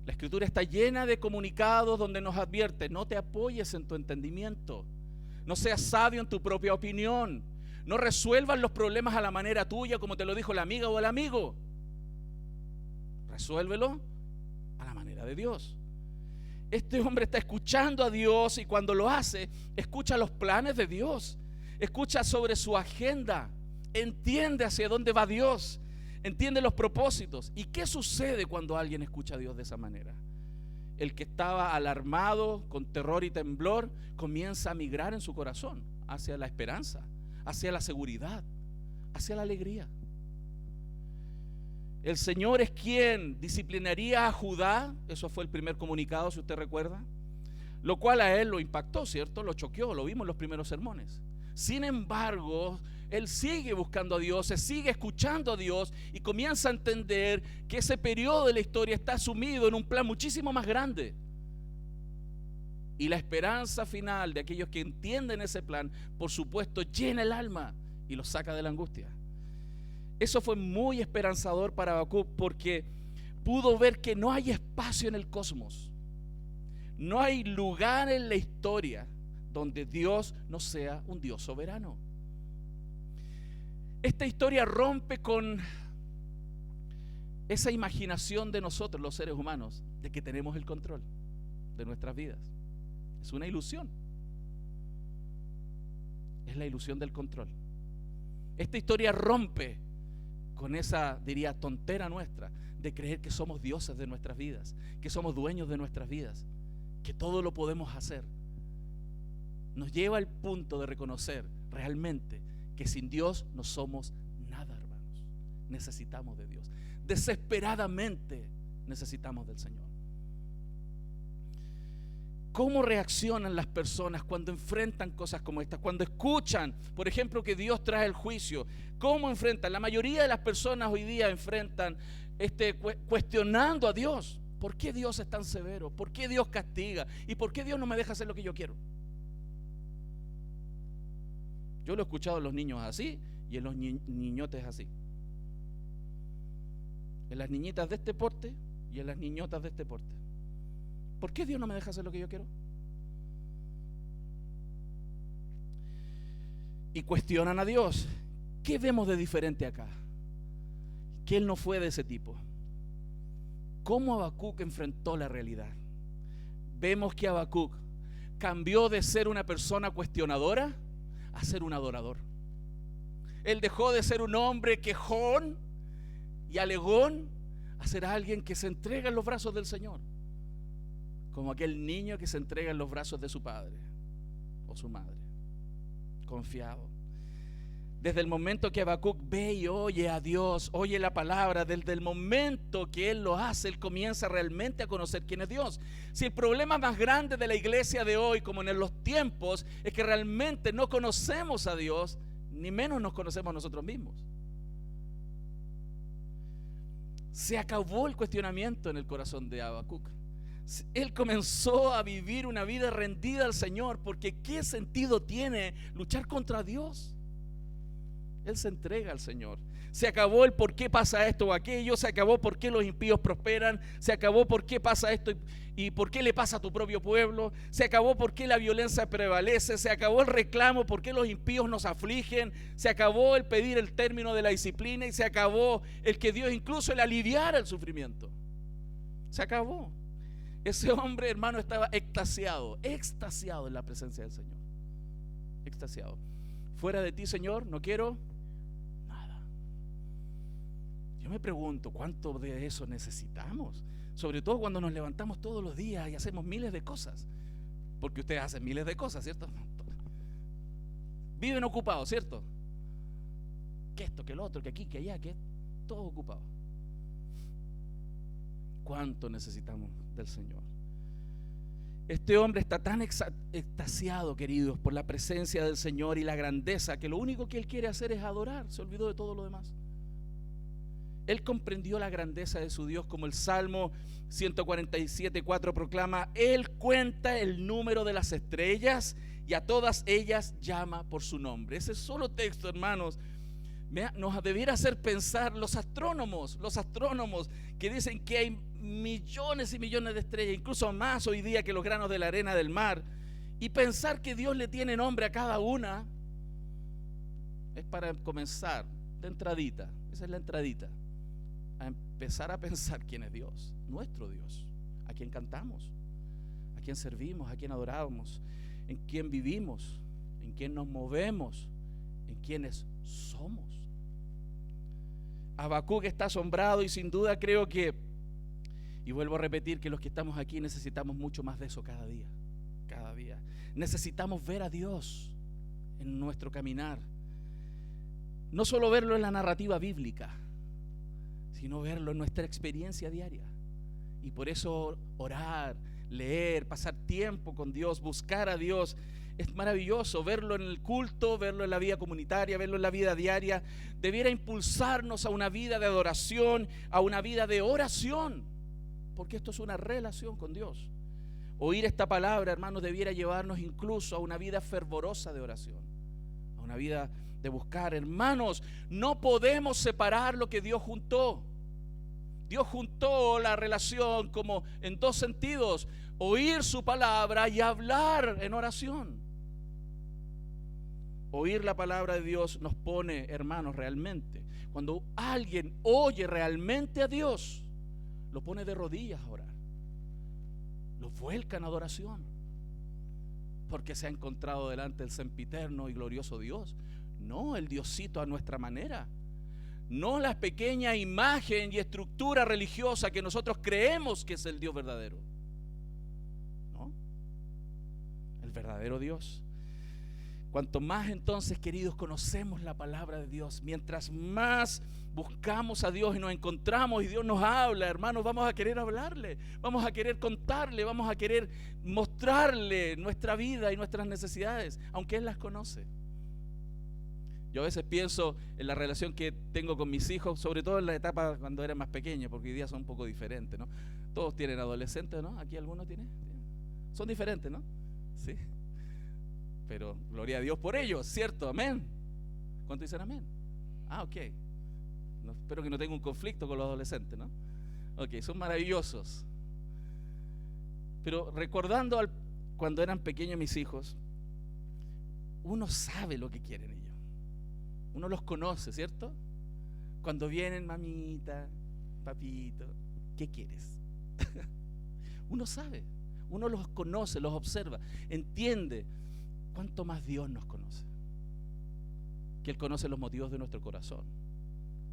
La Escritura está llena de comunicados donde nos advierte: no te apoyes en tu entendimiento, no seas sabio en tu propia opinión, no resuelvas los problemas a la manera tuya, como te lo dijo la amiga o el amigo. Resuélvelo a la manera de Dios. Este hombre está escuchando a Dios, y cuando lo hace, escucha los planes de Dios, escucha sobre su agenda, entiende hacia dónde va Dios, entiende los propósitos. ¿Y qué sucede cuando alguien escucha a Dios de esa manera? El que estaba alarmado, con terror y temblor, comienza a migrar en su corazón hacia la esperanza, hacia la seguridad, hacia la alegría. El Señor es quien disciplinaría a Judá. Eso fue el primer comunicado, si usted recuerda, lo cual a él lo impactó, ¿cierto? Lo choqueó, lo vimos en los primeros sermones. Sin embargo, él sigue buscando a Dios, se sigue escuchando a Dios, y comienza a entender que ese periodo de la historia está sumido en un plan muchísimo más grande. Y la esperanza final de aquellos que entienden ese plan, por supuesto, llena el alma y los saca de la angustia. Eso fue muy esperanzador para Habacuc, porque pudo ver que no hay espacio en el cosmos, no hay lugar en la historia donde Dios no sea un Dios soberano. Esta historia rompe con esa imaginación de nosotros, los seres humanos, de que tenemos el control de nuestras vidas. Es una ilusión. Es la ilusión del control. Esta historia rompe con esa, diría, tontera nuestra de creer que somos dioses de nuestras vidas, que somos dueños de nuestras vidas, que todo lo podemos hacer. Nos lleva al punto de reconocer realmente que sin Dios no somos nada, hermanos. Necesitamos de Dios. Desesperadamente necesitamos del Señor. ¿Cómo reaccionan las personas cuando enfrentan cosas como estas? Cuando escuchan, por ejemplo, que Dios trae el juicio. ¿Cómo enfrentan? La mayoría de las personas hoy día enfrentan cuestionando a Dios. ¿Por qué Dios es tan severo? ¿Por qué Dios castiga? ¿Y por qué Dios no me deja hacer lo que yo quiero? Yo lo he escuchado en los niños así y en los niñotes así. En las niñitas de este porte y en las niñotas de este porte. ¿Por qué Dios no me deja hacer lo que yo quiero? Y cuestionan a Dios. ¿Qué vemos de diferente acá? Que Él no fue de ese tipo. ¿Cómo Habacuc enfrentó la realidad? Vemos que Habacuc cambió de ser una persona cuestionadora a ser un adorador. Él dejó de ser un hombre quejón y alegón a ser alguien que se entrega en los brazos del Señor, como aquel niño que se entrega en los brazos de su padre o su madre, confiado. Desde el momento que Habacuc ve y oye a Dios, oye la palabra, desde el momento que él lo hace, él comienza realmente a conocer quién es Dios. Si el problema más grande de la iglesia de hoy, como en los tiempos, es que realmente no conocemos a Dios, ni menos nos conocemos a nosotros mismos. Se acabó el cuestionamiento en el corazón de Habacuc. Él comenzó a vivir una vida rendida al Señor, porque ¿qué sentido tiene luchar contra Dios? Él se entrega al Señor. Se acabó el por qué pasa esto o aquello, se acabó por qué los impíos prosperan, se acabó por qué pasa esto y por qué le pasa a tu propio pueblo, se acabó por qué la violencia prevalece, se acabó el reclamo por qué los impíos nos afligen, se acabó el pedir el término de la disciplina y se acabó el que Dios incluso le aliviara el sufrimiento. Se acabó. Ese hombre, hermano, estaba extasiado en la presencia del Señor. Extasiado. Fuera de ti, Señor, no quiero nada. Yo me pregunto, ¿cuánto de eso necesitamos? Sobre todo cuando nos levantamos todos los días y hacemos miles de cosas. Porque ustedes hacen miles de cosas, ¿cierto? Viven ocupados, ¿cierto? Que esto, que lo otro, que aquí, que allá, que todo ocupado. ¿Cuánto necesitamos del Señor? Este hombre está tan extasiado, queridos, por la presencia del Señor y la grandeza, que lo único que él quiere hacer es adorar. Se olvidó de todo lo demás. Él comprendió la grandeza de su Dios, como el Salmo 147:4 proclama: Él cuenta el número de las estrellas y a todas ellas llama por su nombre. Ese solo texto, hermanos, nos debiera hacer pensar los astrónomos que dicen que hay millones y millones de estrellas, incluso más hoy día que los granos de la arena del mar, y pensar que Dios le tiene nombre a cada una. Es para comenzar de entradita, esa es la entradita, a empezar a pensar quién es Dios, nuestro Dios, a quién cantamos, a quién servimos, a quién adoramos, en quién vivimos, en quién nos movemos, en quiénes somos. Habacuc está asombrado y sin duda creo que, y vuelvo a repetir, que los que estamos aquí necesitamos mucho más de eso cada día. Cada día. Necesitamos ver a Dios en nuestro caminar. No solo verlo en la narrativa bíblica, sino verlo en nuestra experiencia diaria. Y por eso orar, leer, pasar tiempo con Dios, buscar a Dios, es maravilloso. Verlo en el culto, verlo en la vida comunitaria, verlo en la vida diaria, debiera impulsarnos a una vida de adoración, a una vida de oración, porque esto es una relación con Dios. Oír esta palabra, hermanos, debiera llevarnos incluso a una vida fervorosa de oración, a una vida de buscar. Hermanos, no podemos separar lo que Dios juntó. Dios juntó la relación como en dos sentidos: oír su palabra y hablar en oración. Oír la palabra de Dios nos pone, hermanos, realmente, cuando alguien oye realmente a Dios, lo pone de rodillas a orar, lo vuelca en adoración, porque se ha encontrado delante del sempiterno y glorioso Dios, no el Diosito a nuestra manera, no la pequeña imagen y estructura religiosa que nosotros creemos que es el Dios verdadero, no, el verdadero Dios. Cuanto más entonces, queridos, conocemos la palabra de Dios, mientras más buscamos a Dios y nos encontramos y Dios nos habla, hermanos, vamos a querer hablarle, vamos a querer contarle, vamos a querer mostrarle nuestra vida y nuestras necesidades, aunque Él las conoce. Yo a veces pienso en la relación que tengo con mis hijos, sobre todo en la etapa cuando eran más pequeños, porque hoy día son un poco diferentes, ¿no? Todos tienen adolescentes, ¿no? ¿Aquí alguno tiene? Son diferentes, ¿no? Sí. Pero gloria a Dios por ellos, ¿cierto? Amén. ¿Cuántos dicen amén? Ok. No, espero que no tenga un conflicto con los adolescentes, ¿no? Ok, son maravillosos. Pero recordando cuando eran pequeños mis hijos, uno sabe lo que quieren ellos. Uno los conoce, ¿cierto? Cuando vienen, mamita, papito, ¿qué quieres? Uno sabe, uno los conoce, los observa, entiende. ¿Cuánto más Dios nos conoce? Que Él conoce los motivos de nuestro corazón.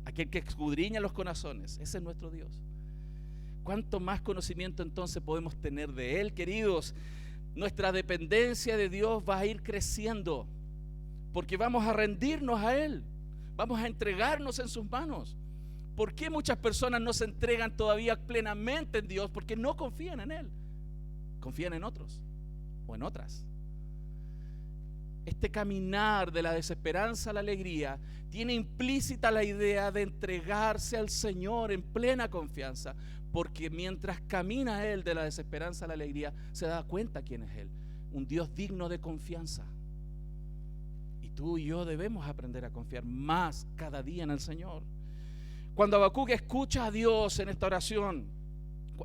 Aquel que escudriña los corazones, ese es nuestro Dios. ¿Cuánto más conocimiento entonces podemos tener de Él, queridos? Nuestra dependencia de Dios va a ir creciendo, porque vamos a rendirnos a Él, vamos a entregarnos en sus manos. ¿Por qué muchas personas no se entregan todavía plenamente en Dios? Porque no confían en Él, confían en otros o en otras. este caminar de la desesperanza a la alegría tiene implícita la idea de entregarse al Señor en plena confianza, porque mientras camina Él de la desesperanza a la alegría, se da cuenta quién es Él, un Dios digno de confianza. Y tú y yo debemos aprender a confiar más cada día en el Señor. Cuando Habacuc escucha a Dios en esta oración,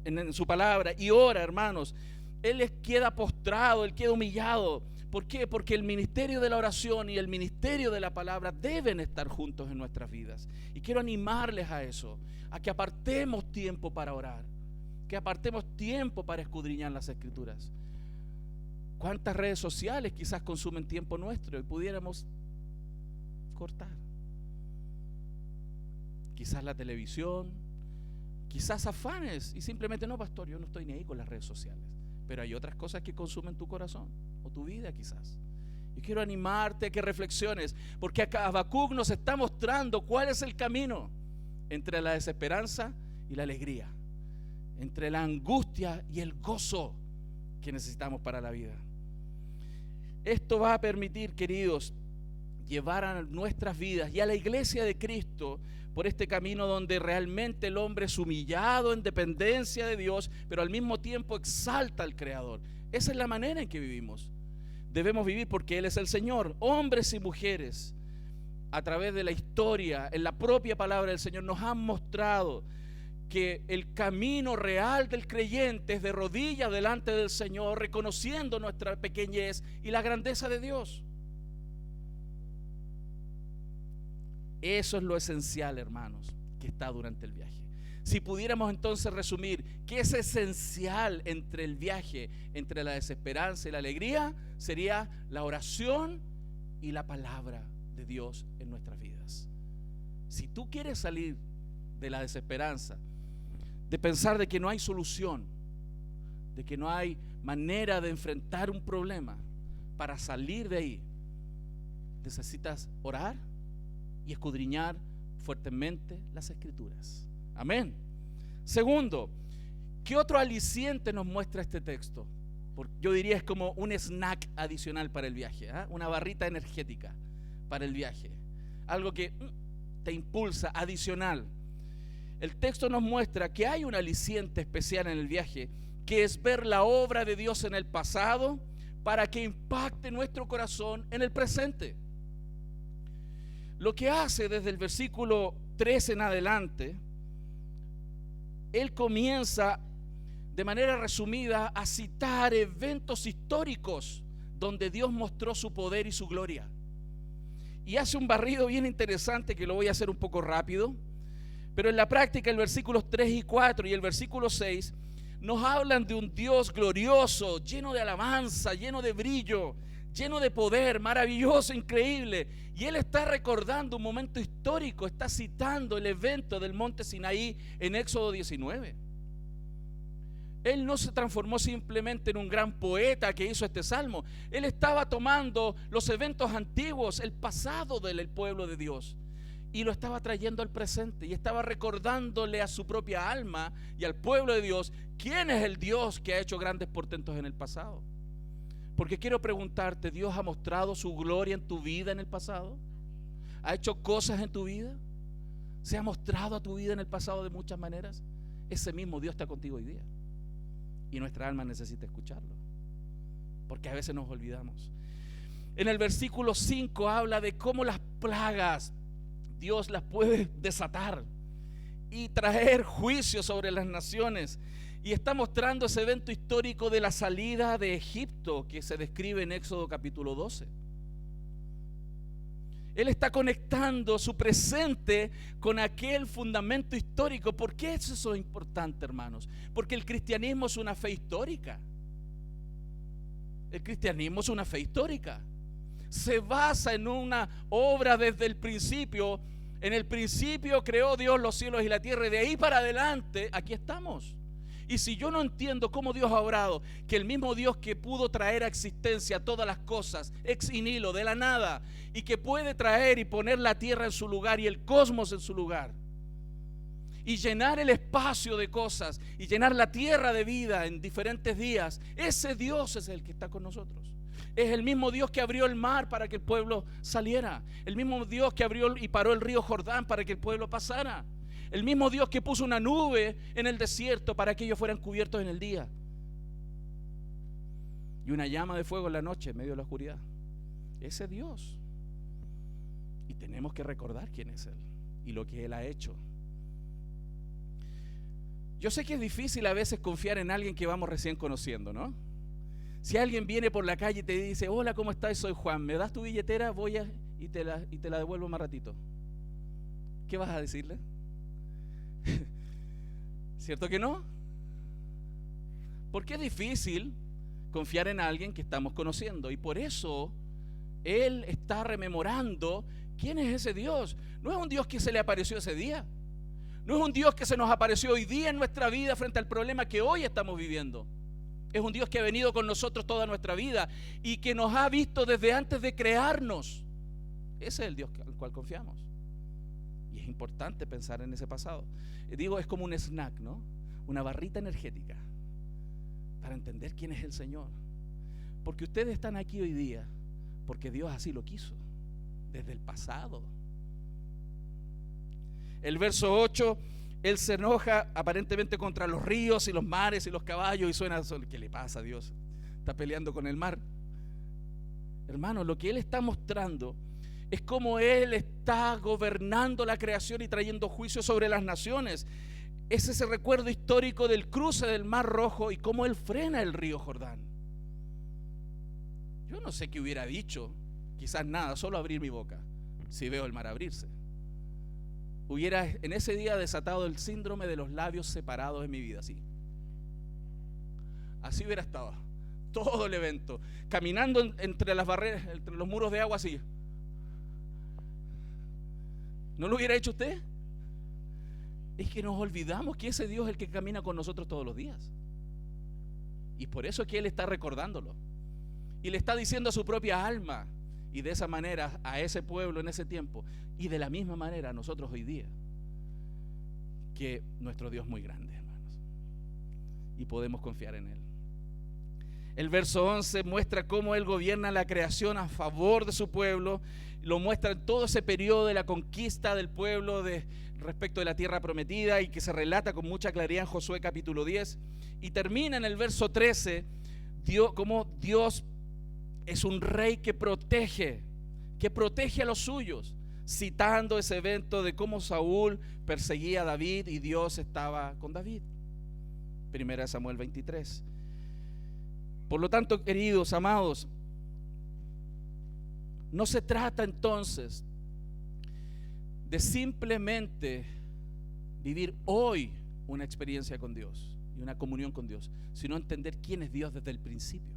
en su palabra, y ora, hermanos, él queda postrado, él queda humillado. ¿Por qué? Porque el ministerio de la oración y el ministerio de la palabra deben estar juntos en nuestras vidas. Y quiero animarles a eso, a que apartemos tiempo para orar, que apartemos tiempo para escudriñar las Escrituras. ¿Cuántas redes sociales quizás consumen tiempo nuestro y pudiéramos cortar? Quizás la televisión, quizás afanes y simplemente no, pastor, yo no estoy ni ahí con las redes sociales. Pero hay otras cosas que consumen tu corazón o tu vida quizás. Yo quiero animarte a que reflexiones, porque acá Habacuc nos está mostrando cuál es el camino entre la desesperanza y la alegría, entre la angustia y el gozo que necesitamos para la vida. Esto va a permitir, queridos, llevar a nuestras vidas y a la iglesia de Cristo por este camino donde realmente el hombre es humillado en dependencia de Dios, pero al mismo tiempo exalta al Creador. Esa es la manera en que vivimos. Debemos vivir porque Él es el Señor. Hombres y mujeres, a través de la historia, en la propia palabra del Señor, nos han mostrado que el camino real del creyente es de rodillas delante del Señor, reconociendo nuestra pequeñez y la grandeza de Dios. Eso es lo esencial, hermanos, que está durante el viaje. Si pudiéramos entonces resumir qué es esencial entre el viaje, entre la desesperanza y la alegría, sería la oración y la palabra de Dios en nuestras vidas. Si tú quieres salir de la desesperanza, de pensar de que no hay solución, de que no hay manera de enfrentar un problema, para salir de ahí, necesitas orar y escudriñar fuertemente las Escrituras. Amén. Segundo, ¿qué otro aliciente nos muestra este texto? Yo diría es como un snack adicional para el viaje, una barrita energética para el viaje, algo que te impulsa, adicional. El texto nos muestra que hay un aliciente especial en el viaje, que es ver la obra de Dios en el pasado para que impacte nuestro corazón en el presente. Lo que hace desde el versículo 3 en adelante, él comienza de manera resumida a citar eventos históricos donde Dios mostró su poder y su gloria. Y hace un barrido bien interesante que lo voy a hacer un poco rápido, pero en la práctica el versículos 3 y 4 y el versículo 6 nos hablan de un Dios glorioso, lleno de alabanza, lleno de brillo, lleno de poder, maravilloso, increíble. Y él está recordando un momento histórico, está citando el evento del monte Sinaí en Éxodo 19. Él no se transformó simplemente en un gran poeta que hizo este salmo. Él estaba tomando los eventos antiguos, el pasado del pueblo de Dios, y lo estaba trayendo al presente, y estaba recordándole a su propia alma y al pueblo de Dios quién es el Dios que ha hecho grandes portentos en el pasado. Porque quiero preguntarte, ¿Dios ha mostrado su gloria en tu vida en el pasado? ¿Ha hecho cosas en tu vida? ¿Se ha mostrado a tu vida en el pasado de muchas maneras? Ese mismo Dios está contigo hoy día, y nuestra alma necesita escucharlo, porque a veces nos olvidamos. En el versículo 5 habla de cómo las plagas Dios las puede desatar y traer juicio sobre las naciones. Y está mostrando ese evento histórico de la salida de Egipto que se describe en Éxodo capítulo 12. Él está conectando su presente con aquel fundamento histórico. ¿Por qué es eso importante, hermanos? Porque el cristianismo es una fe histórica. El cristianismo es una fe histórica. Se basa en una obra desde el principio. En el principio creó Dios los cielos y la tierra, y de ahí para adelante aquí estamos. Y si yo no entiendo cómo Dios ha obrado, que el mismo Dios que pudo traer a existencia todas las cosas ex nihilo, de la nada, y que puede traer y poner la tierra en su lugar y el cosmos en su lugar, y llenar el espacio de cosas, y llenar la tierra de vida en diferentes días, ese Dios es el que está con nosotros. Es el mismo Dios que abrió el mar para que el pueblo saliera. El mismo Dios que abrió y paró el río Jordán para que el pueblo pasara. El mismo Dios que puso una nube en el desierto para que ellos fueran cubiertos en el día. Y una llama de fuego en la noche en medio de la oscuridad. Ese Dios. Y tenemos que recordar quién es Él y lo que Él ha hecho. Yo sé que es difícil a veces confiar en alguien que vamos recién conociendo, ¿no? Si alguien viene por la calle y te dice: hola, ¿cómo estás? Soy Juan, ¿me das tu billetera? Y te la devuelvo más ratito. ¿Qué vas a decirle? ¿Cierto que no? Porque es difícil confiar en alguien que estamos conociendo. Y por eso Él está rememorando quién es ese Dios. No es un Dios que se le apareció ese día. No es un Dios que se nos apareció hoy día en nuestra vida frente al problema que hoy estamos viviendo. Es un Dios que ha venido con nosotros toda nuestra vida y que nos ha visto desde antes de crearnos. Ese es el Dios al cual confiamos. Y es importante pensar en ese pasado. Digo, es como un snack, ¿no? Una barrita energética para entender quién es el Señor. Porque ustedes están aquí hoy día porque Dios así lo quiso, desde el pasado. El verso 8, Él se enoja aparentemente contra los ríos y los mares y los caballos y suena: ¿qué le pasa a Dios? Está peleando con el mar. Hermano, lo que Él está mostrando es cómo Él está gobernando la creación y trayendo juicio sobre las naciones. Es ese recuerdo histórico del cruce del Mar Rojo y cómo Él frena el río Jordán. Yo no sé qué hubiera dicho, quizás nada, solo abrir mi boca si veo el mar abrirse. Hubiera en ese día desatado el síndrome de los labios separados en mi vida, así hubiera estado todo el evento, caminando entre las barreras, entre los muros de agua, así. ¿No lo hubiera hecho usted? Es que nos olvidamos que ese Dios es el que camina con nosotros todos los días, y por eso es que Él está recordándolo y le está diciendo a su propia alma, y de esa manera a ese pueblo en ese tiempo, y de la misma manera a nosotros hoy día, que nuestro Dios es muy grande, hermanos, y podemos confiar en Él. El verso 11 muestra cómo Él gobierna la creación a favor de su pueblo. Lo muestra en todo ese periodo de la conquista del pueblo respecto de la tierra prometida, y que se relata con mucha claridad en Josué capítulo 10. Y termina en el verso 13 cómo Dios es un rey que protege a los suyos, citando ese evento de cómo Saúl perseguía a David y Dios estaba con David. 1 Samuel 23. Por lo tanto, queridos, amados, no se trata entonces de simplemente vivir hoy una experiencia con Dios y una comunión con Dios, sino entender quién es Dios desde el principio,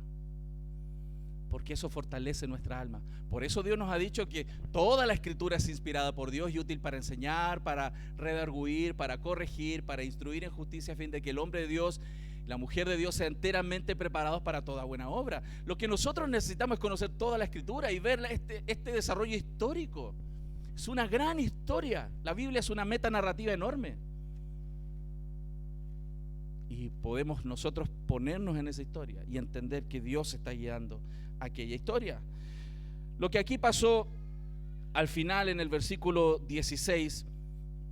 porque eso fortalece nuestra alma. Por eso Dios nos ha dicho que toda la Escritura es inspirada por Dios y útil para enseñar, para redarguir, para corregir, para instruir en justicia, a fin de que el hombre de Dios, la mujer de Dios, sean enteramente preparados para toda buena obra. Lo que nosotros necesitamos es conocer toda la Escritura y ver este desarrollo histórico. Es una gran historia. La Biblia es una metanarrativa enorme, y podemos nosotros ponernos en esa historia y entender que Dios está guiando aquella historia. Lo que aquí pasó al final en el versículo 16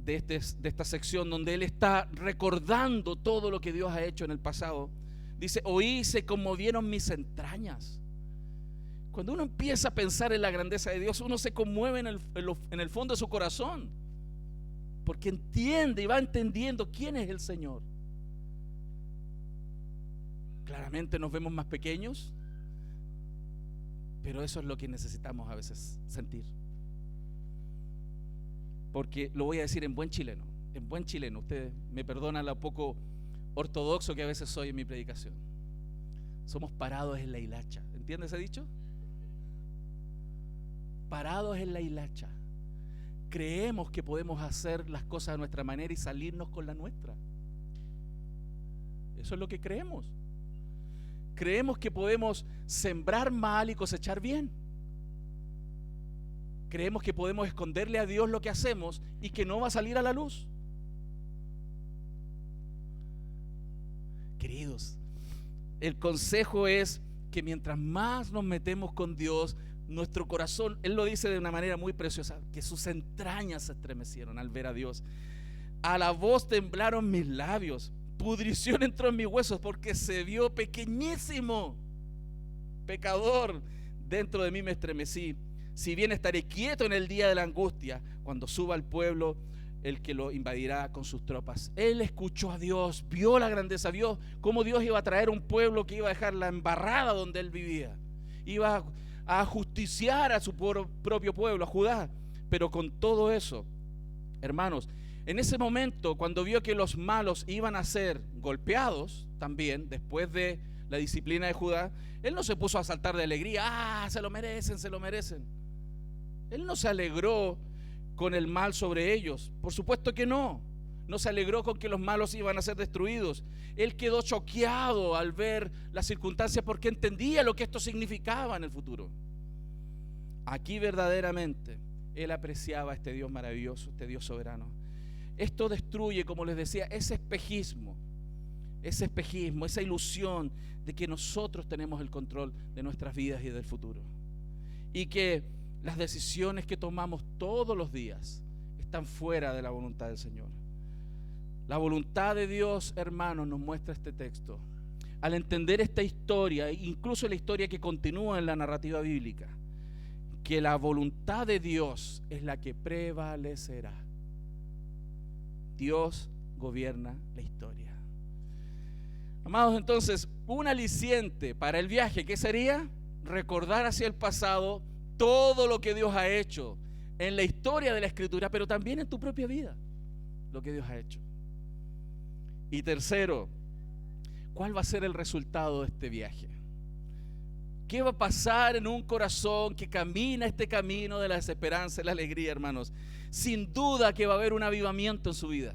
de esta sección, donde Él está recordando todo lo que Dios ha hecho en el pasado, dice: oí y se conmovieron mis entrañas. Cuando uno empieza a pensar en la grandeza de Dios, uno se conmueve en el fondo de su corazón, porque entiende y va entendiendo quién es el Señor. Claramente nos vemos más pequeños, pero eso es lo que necesitamos a veces sentir. Porque lo voy a decir en buen chileno, ustedes me perdonan lo poco ortodoxo que a veces soy en mi predicación. Somos parados en la hilacha. ¿Entiendes ese dicho? Parados en la hilacha. Creemos que podemos hacer las cosas a nuestra manera y salirnos con la nuestra. Eso es lo que creemos. Creemos que podemos sembrar mal y cosechar bien. Creemos que podemos esconderle a Dios lo que hacemos y que no va a salir a la luz. Queridos, el consejo es que mientras más nos metemos con Dios, nuestro corazón, Él lo dice de una manera muy preciosa, que sus entrañas se estremecieron al ver a Dios. A la voz temblaron mis labios, pudrición entró en mis huesos, porque se vio pequeñísimo, pecador, dentro de mí me estremecí. Si bien estaré quieto en el día de la angustia, cuando suba al pueblo, el que lo invadirá con sus tropas. Él escuchó a Dios, vio la grandeza, vio cómo Dios iba a traer un pueblo que iba a dejar la embarrada donde él vivía. Iba a justiciar a su propio pueblo, a Judá. Pero con todo eso, hermanos, en ese momento, cuando vio que los malos iban a ser golpeados también, después de la disciplina de Judá, él no se puso a saltar de alegría. ¡Ah, se lo merecen, se lo merecen! Él no se alegró con el mal sobre ellos. Por supuesto que no. No se alegró con que los malos iban a ser destruidos. Él quedó choqueado al ver las circunstancias porque entendía lo que esto significaba en el futuro. Aquí verdaderamente él apreciaba a este Dios maravilloso, este Dios soberano. Esto destruye, como les decía, ese espejismo, esa ilusión de que nosotros tenemos el control de nuestras vidas y del futuro. Y que las decisiones que tomamos todos los días están fuera de la voluntad del Señor. La voluntad de Dios, hermanos, nos muestra este texto. Al entender esta historia, incluso la historia que continúa en la narrativa bíblica, que la voluntad de Dios es la que prevalecerá. Dios gobierna la historia. Amados, entonces, un aliciente para el viaje, ¿qué sería? Recordar hacia el pasado todo lo que Dios ha hecho en la historia de la Escritura, pero también en tu propia vida, lo que Dios ha hecho. Y tercero, ¿cuál va a ser el resultado de este viaje? ¿Qué va a pasar en un corazón que camina este camino de la desesperanza y la alegría, hermanos? Sin duda que va a haber un avivamiento en su vida.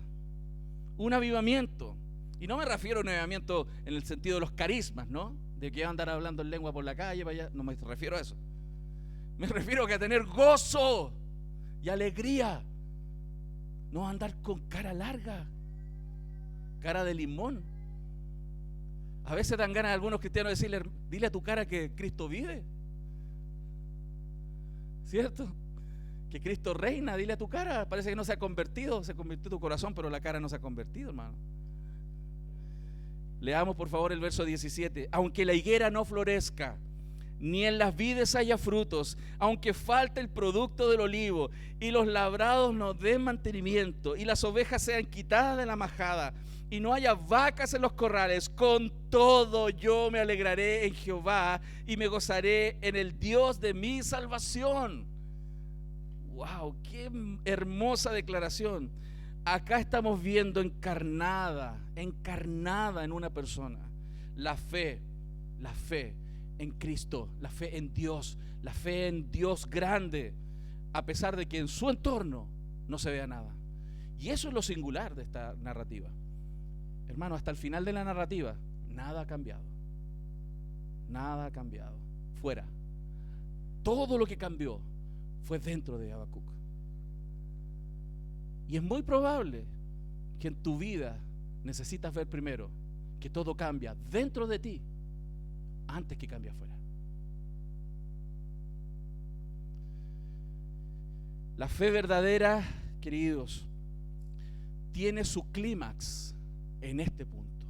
Un avivamiento. Y no me refiero a un avivamiento en el sentido de los carismas, ¿no? De que va a andar hablando en lengua por la calle, vaya. No me refiero a eso. Me refiero a tener gozo y alegría. No andar con cara larga, cara de limón. A veces dan ganas a algunos cristianos de decirle: dile a tu cara que Cristo vive. ¿Cierto? Que Cristo reina, dile a tu cara. Parece que no se ha convertido, se convirtió tu corazón, pero la cara no se ha convertido, hermano. Leamos por favor el verso 17. Aunque la higuera no florezca, ni en las vides haya frutos, aunque falte el producto del olivo, y los labrados no den mantenimiento, y las ovejas sean quitadas de la majada, y no haya vacas en los corrales, con todo yo me alegraré en Jehová, y me gozaré en el Dios de mi salvación. ¡Wow! ¡Qué hermosa declaración! Acá estamos viendo encarnada en una persona, la fe en Cristo, la fe en Dios, la fe en Dios grande, a pesar de que en su entorno no se vea nada. Y eso es lo singular de esta narrativa. Hermano, hasta el final de la narrativa, nada ha cambiado. Nada ha cambiado. Fuera. Todo lo que cambió fue dentro de Habacuc. Y es muy probable que en tu vida necesitas ver primero que todo cambia dentro de ti antes que cambie afuera. La fe verdadera, queridos, tiene su clímax en este punto,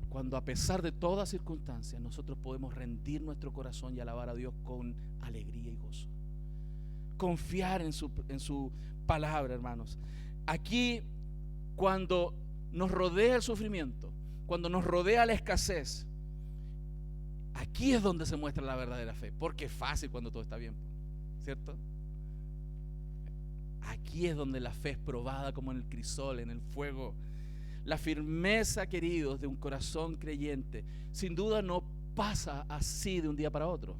cuando a pesar de todas circunstancias nosotros podemos rendir nuestro corazón y alabar a Dios con alegría y gozo, confiar en su palabra, hermanos. Aquí, cuando nos rodea el sufrimiento, cuando nos rodea la escasez, aquí es donde se muestra la verdadera fe, porque es fácil cuando todo está bien, ¿cierto? Aquí es donde la fe es probada como en el crisol, en el fuego. La firmeza, queridos, de un corazón creyente, sin duda no pasa así de un día para otro.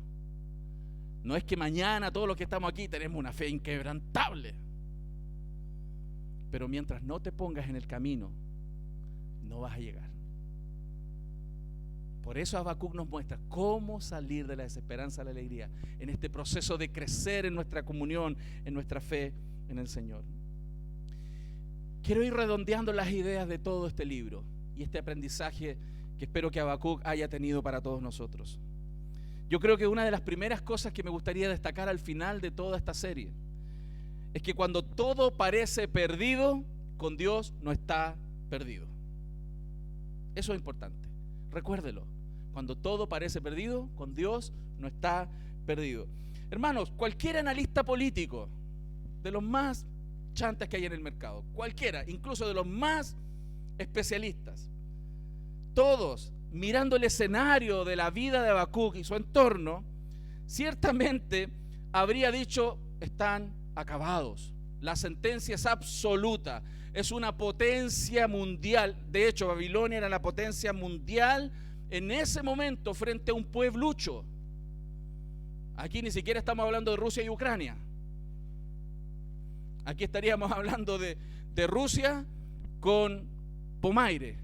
No es que mañana todos los que estamos aquí tenemos una fe inquebrantable. Pero mientras no te pongas en el camino, no vas a llegar. Por eso Habacuc nos muestra cómo salir de la desesperanza a la alegría en este proceso de crecer en nuestra comunión, en nuestra fe en el Señor. Quiero ir redondeando las ideas de todo este libro y este aprendizaje que espero que Habacuc haya tenido para todos nosotros. Yo creo que una de las primeras cosas que me gustaría destacar al final de toda esta serie es que cuando todo parece perdido, con Dios no está perdido. Eso es importante. Recuérdelo. Cuando todo parece perdido, con Dios no está perdido. Hermanos, cualquier analista político, de los más chantas que hay en el mercado, cualquiera, incluso de los más especialistas, todos mirando el escenario de la vida de Habacuc y su entorno, ciertamente habría dicho: están acabados. La sentencia es absoluta. Es una potencia mundial. De hecho, Babilonia era la potencia mundial en ese momento frente a un pueblucho. Aquí ni siquiera estamos hablando de Rusia y Ucrania. Aquí estaríamos hablando de Rusia con Pomaire.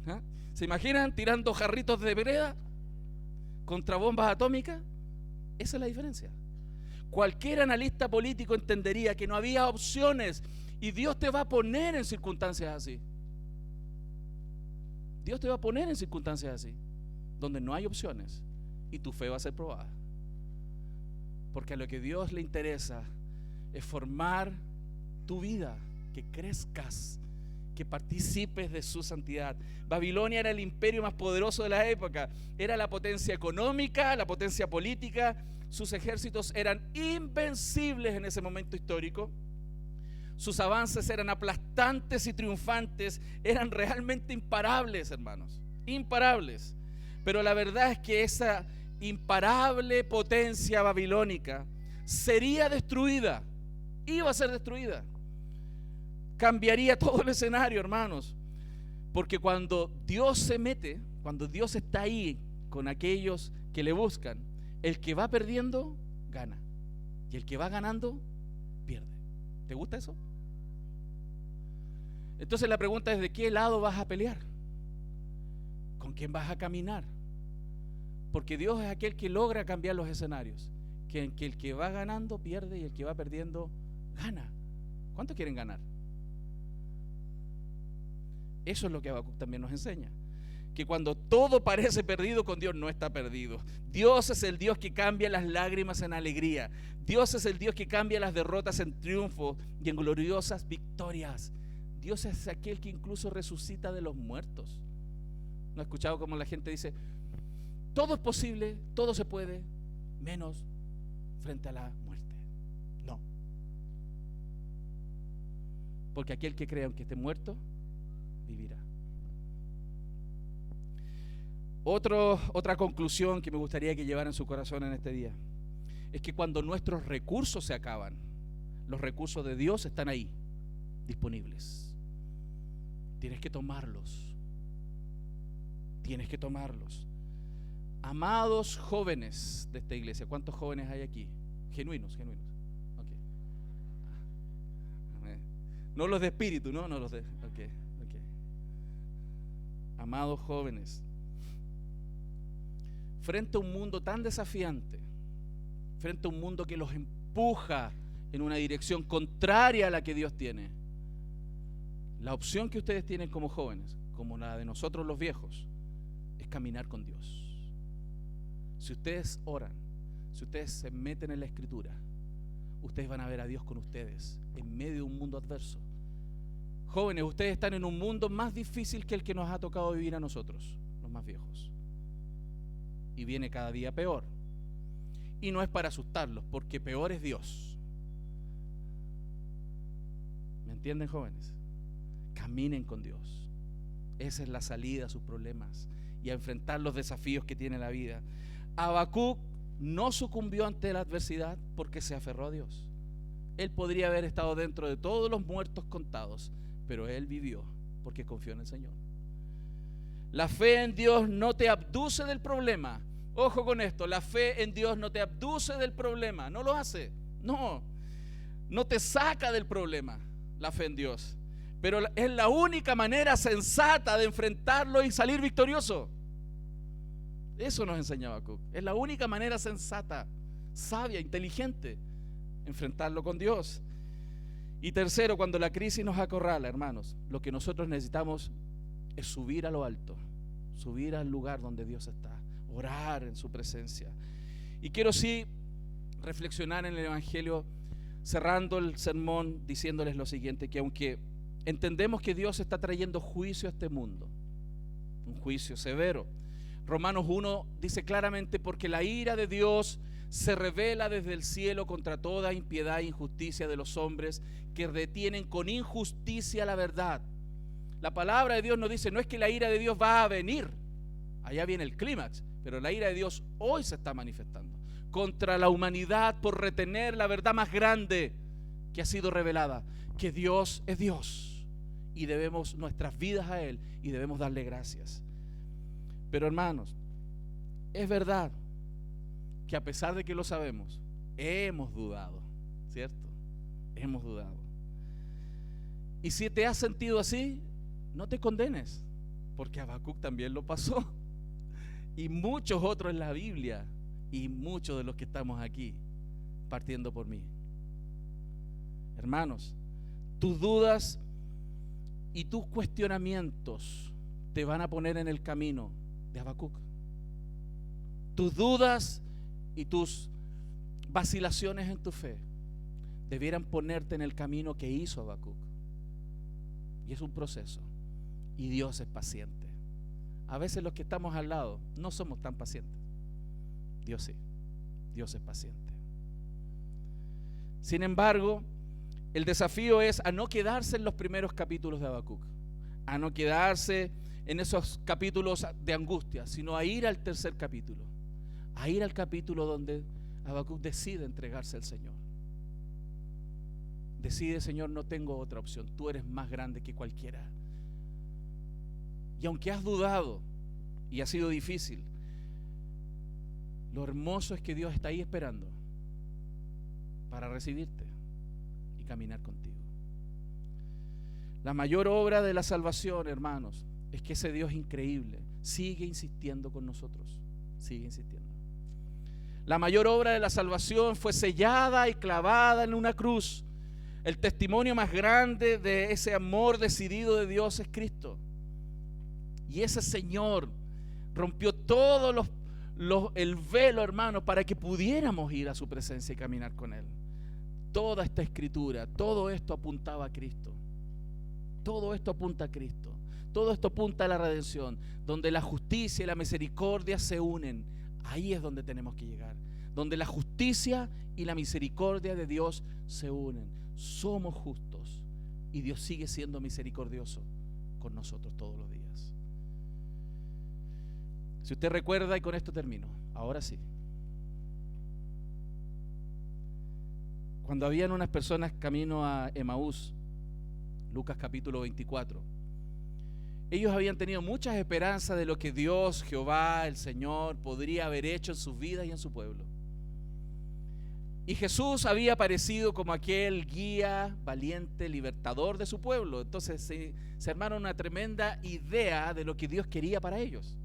¿Ah? ¿Se imaginan tirando jarritos de vereda contra bombas atómicas? Esa es la diferencia. Cualquier analista político entendería que no había opciones, y Dios te va a poner en circunstancias así. Dios te va a poner en circunstancias así, donde no hay opciones, y tu fe va a ser probada. Porque a lo que Dios le interesa es formar tu vida, que crezcas, que participes de su santidad. Babilonia era el imperio más poderoso de la época, era la potencia económica, la potencia política. Sus ejércitos eran invencibles en ese momento histórico. Sus avances eran aplastantes y triunfantes, eran realmente imparables, hermanos, imparables. Pero la verdad es que esa imparable potencia babilónica sería destruida, iba a ser destruida. Cambiaría todo el escenario, hermanos, porque cuando Dios se mete, cuando Dios está ahí con aquellos que le buscan, el que va perdiendo gana, y el que va ganando pierde. ¿Te gusta eso? Entonces la pregunta es: ¿de qué lado vas a pelear? ¿Con quién vas a caminar? Porque Dios es aquel que logra cambiar los escenarios, que el que va ganando pierde y el que va perdiendo gana. ¿Cuántos quieren ganar? Eso es lo que Habacuc también nos enseña, que cuando todo parece perdido, con Dios no está perdido. Dios es el Dios que cambia las lágrimas en alegría. Dios es el Dios que cambia las derrotas en triunfo y en gloriosas victorias. Dios es aquel que incluso resucita de los muertos. ¿No has escuchado cómo la gente dice: todo es posible, todo se puede, menos frente a la muerte? No. Porque aquel que cree aunque esté muerto, vivirá. Otra conclusión que me gustaría que llevaran su corazón en este día es que cuando nuestros recursos se acaban, los recursos de Dios están ahí, disponibles. Tienes que tomarlos. Tienes que tomarlos. Amados jóvenes de esta iglesia, ¿cuántos jóvenes hay aquí? Genuinos. Okay. No los de espíritu, no los de... Okay. Amados jóvenes, frente a un mundo tan desafiante, frente a un mundo que los empuja en una dirección contraria a la que Dios tiene, la opción que ustedes tienen como jóvenes, como la de nosotros los viejos, es caminar con Dios. Si ustedes oran, si ustedes se meten en la Escritura, ustedes van a ver a Dios con ustedes en medio de un mundo adverso. Jóvenes, ustedes están en un mundo más difícil que el que nos ha tocado vivir a nosotros, los más viejos. Y viene cada día peor. Y no es para asustarlos, porque peor es Dios. ¿Me entienden, jóvenes? Caminen con Dios. Esa es la salida a sus problemas y a enfrentar los desafíos que tiene la vida. Habacuc no sucumbió ante la adversidad porque se aferró a Dios. Él podría haber estado dentro de todos los muertos contados, pero él vivió porque confió en el Señor. La fe en Dios no te abduce del problema. Ojo con esto, la fe en Dios no te abduce del problema, no lo hace. No te saca del problema la fe en Dios, pero es la única manera sensata de enfrentarlo y salir victorioso. Eso nos enseñaba Habacuc. Es la única manera sensata, sabia, inteligente, enfrentarlo con Dios. Y tercero, cuando la crisis nos acorrala, hermanos, lo que nosotros necesitamos es subir a lo alto subir al lugar donde Dios está, orar en su presencia. Y quiero sí reflexionar en el Evangelio, cerrando el sermón diciéndoles lo siguiente, que aunque entendemos que Dios está trayendo juicio a este mundo, un juicio severo, Romanos 1 dice claramente: porque la ira de Dios se revela desde el cielo contra toda impiedad e injusticia de los hombres que detienen con injusticia la verdad. La palabra de Dios nos dice, no es que la ira de Dios va a venir, allá viene el clímax, pero la ira de Dios hoy se está manifestando contra la humanidad por retener la verdad más grande que ha sido revelada, que Dios es Dios y debemos nuestras vidas a Él y debemos darle gracias. Pero hermanos, es verdad que a pesar de que lo sabemos, hemos dudado, ¿cierto? Hemos dudado. Y si te has sentido así, no te condenes, porque Habacuc también lo pasó, y muchos otros en la Biblia, y muchos de los que estamos aquí, partiendo por mí. Hermanos, tus dudas y tus cuestionamientos te van a poner en el camino de Habacuc. Tus dudas y tus vacilaciones en tu fe debieran ponerte en el camino que hizo Habacuc. Y es un proceso, y Dios es paciente. A veces los que estamos al lado no somos tan pacientes. Dios sí, Dios es paciente. Sin embargo, el desafío es a no quedarse en los primeros capítulos de Habacuc, a no quedarse en esos capítulos de angustia, sino a ir al tercer capítulo, a ir al capítulo donde Habacuc decide entregarse al Señor. Decide: Señor, no tengo otra opción, tú eres más grande que cualquiera. Y aunque has dudado y ha sido difícil, lo hermoso es que Dios está ahí esperando para recibirte y caminar contigo. La mayor obra de la salvación, hermanos, es que ese Dios increíble sigue insistiendo con nosotros, sigue insistiendo. La mayor obra de la salvación fue sellada y clavada en una cruz. El testimonio más grande de ese amor decidido de Dios es Cristo. Y ese Señor rompió todo el velo, hermano, para que pudiéramos ir a su presencia y caminar con Él. Toda esta escritura, todo esto apuntaba a Cristo. Todo esto apunta a Cristo. Todo esto apunta a la redención, donde la justicia y la misericordia se unen. Ahí es donde tenemos que llegar, donde la justicia y la misericordia de Dios se unen. Somos justos y Dios sigue siendo misericordioso con nosotros todos los días. Si usted recuerda, y con esto termino, ahora sí. Cuando habían unas personas camino a Emaús, Lucas capítulo 24, ellos habían tenido muchas esperanzas de lo que Dios, Jehová, el Señor, podría haber hecho en sus vidas y en su pueblo. Y Jesús había aparecido como aquel guía valiente, libertador de su pueblo. Entonces se armaron una tremenda idea de lo que Dios quería para ellos.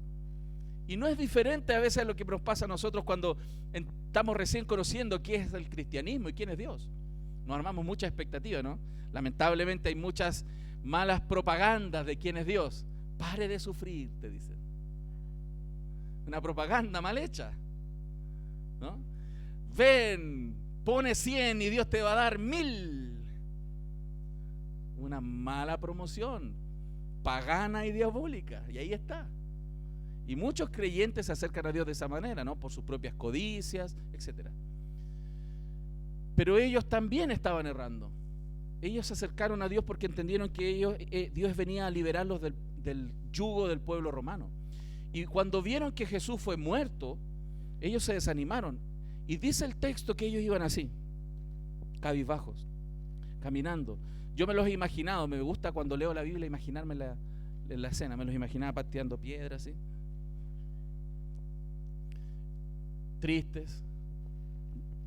Y no es diferente a veces a lo que nos pasa a nosotros cuando estamos recién conociendo qué es el cristianismo y quién es Dios. Nos armamos muchas expectativas, ¿no? Lamentablemente hay muchas malas propagandas de quién es Dios. Pare de sufrir, te dicen. Una propaganda mal hecha, ¿no? Ven, pone 100 y Dios te va a dar 1000. Una mala promoción, pagana y diabólica, y ahí está. Y muchos creyentes se acercan a Dios de esa manera, ¿no? Por sus propias codicias, etc. Pero ellos también estaban errando. Ellos se acercaron a Dios porque entendieron que Dios venía a liberarlos del yugo del pueblo romano. Y cuando vieron que Jesús fue muerto, ellos se desanimaron. Y dice el texto que ellos iban así, cabizbajos, caminando. Yo me los he imaginado, me gusta cuando leo la Biblia imaginarme la escena. Me los imaginaba pateando piedras, ¿sí? Tristes,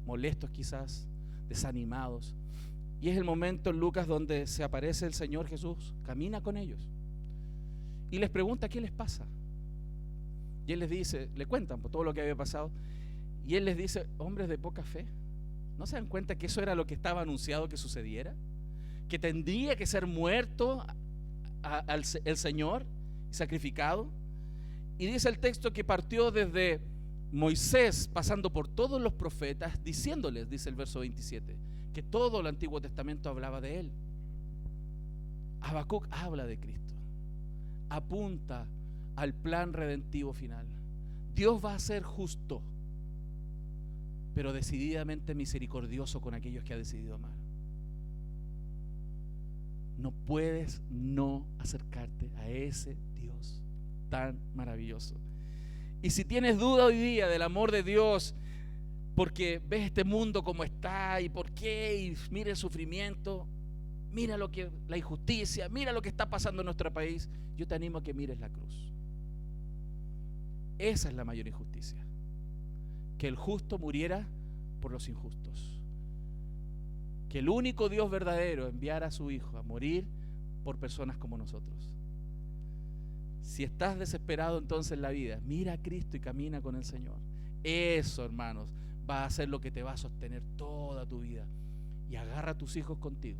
molestos quizás, desanimados. Y es el momento en Lucas donde se aparece el Señor Jesús, camina con ellos y les pregunta qué les pasa. Y Él les dice, le cuentan por todo lo que había pasado, y Él les dice: hombres de poca fe, ¿no se dan cuenta que eso era lo que estaba anunciado que sucediera? Que tendría que ser muerto el Señor, sacrificado, Y dice el texto que partió desde Moisés, pasando por todos los profetas, diciéndoles, dice el verso 27, que todo el Antiguo Testamento hablaba de él. Habacuc habla de Cristo, apunta al plan redentivo final. Dios va a ser justo, pero decididamente misericordioso con aquellos que ha decidido amar. No puedes no acercarte a ese Dios tan maravilloso. Y si tienes duda hoy día del amor de Dios, porque ves este mundo como está y por qué, y mira el sufrimiento, mira la injusticia, mira lo que está pasando en nuestro país, yo te animo a que mires la cruz. Esa es la mayor injusticia, que el justo muriera por los injustos, que el único Dios verdadero enviara a su Hijo a morir por personas como nosotros. Si estás desesperado entonces en la vida, mira a Cristo y camina con el Señor. Eso, hermanos, va a ser lo que te va a sostener toda tu vida. Y agarra a tus hijos contigo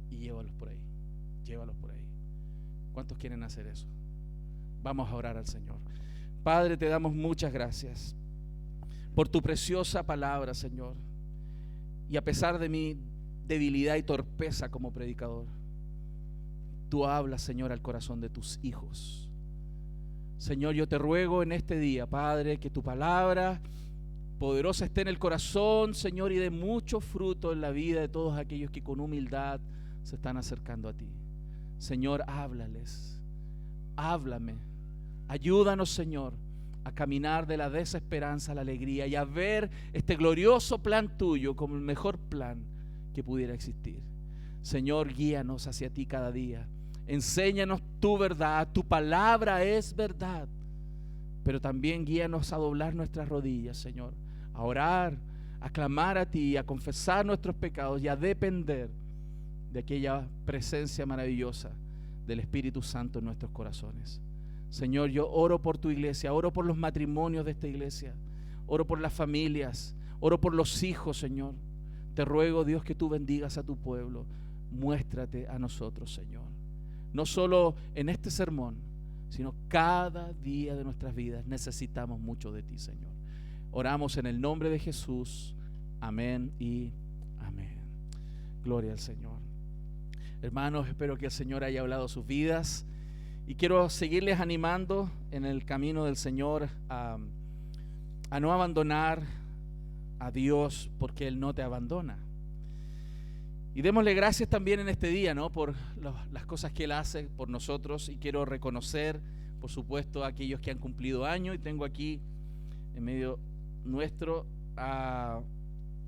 y llévalos por ahí. Llévalos por ahí. ¿Cuántos quieren hacer eso? Vamos a orar al Señor. Padre, te damos muchas gracias por tu preciosa palabra, Señor. Y a pesar de mi debilidad y torpeza como predicador, tú hablas, Señor, al corazón de tus hijos. Señor, yo te ruego en este día, Padre, que tu palabra poderosa esté en el corazón, Señor, y dé mucho fruto en la vida de todos aquellos que con humildad se están acercando a ti. Señor, háblales, háblame, ayúdanos, Señor, a caminar de la desesperanza a la alegría y a ver este glorioso plan tuyo como el mejor plan que pudiera existir. Señor, guíanos hacia ti cada día. Enséñanos tu verdad, tu palabra es verdad, pero también guíanos a doblar nuestras rodillas, Señor, a orar, a clamar a ti, a confesar nuestros pecados y a depender de aquella presencia maravillosa del Espíritu Santo en nuestros corazones. Señor, yo oro por tu iglesia, oro por los matrimonios de esta iglesia, oro por las familias, oro por los hijos, Señor. Te ruego, Dios, que tú bendigas a tu pueblo. Muéstrate a nosotros, Señor. No solo en este sermón, sino cada día de nuestras vidas necesitamos mucho de ti, Señor. Oramos en el nombre de Jesús. Amén y amén. Gloria al Señor. Hermanos, espero que el Señor haya hablado a sus vidas y quiero seguirles animando en el camino del Señor a no abandonar a Dios, porque Él no te abandona. Y démosle gracias también en este día, ¿no?, por las cosas que Él hace por nosotros. Y quiero reconocer, por supuesto, a aquellos que han cumplido años. Y tengo aquí en medio nuestro a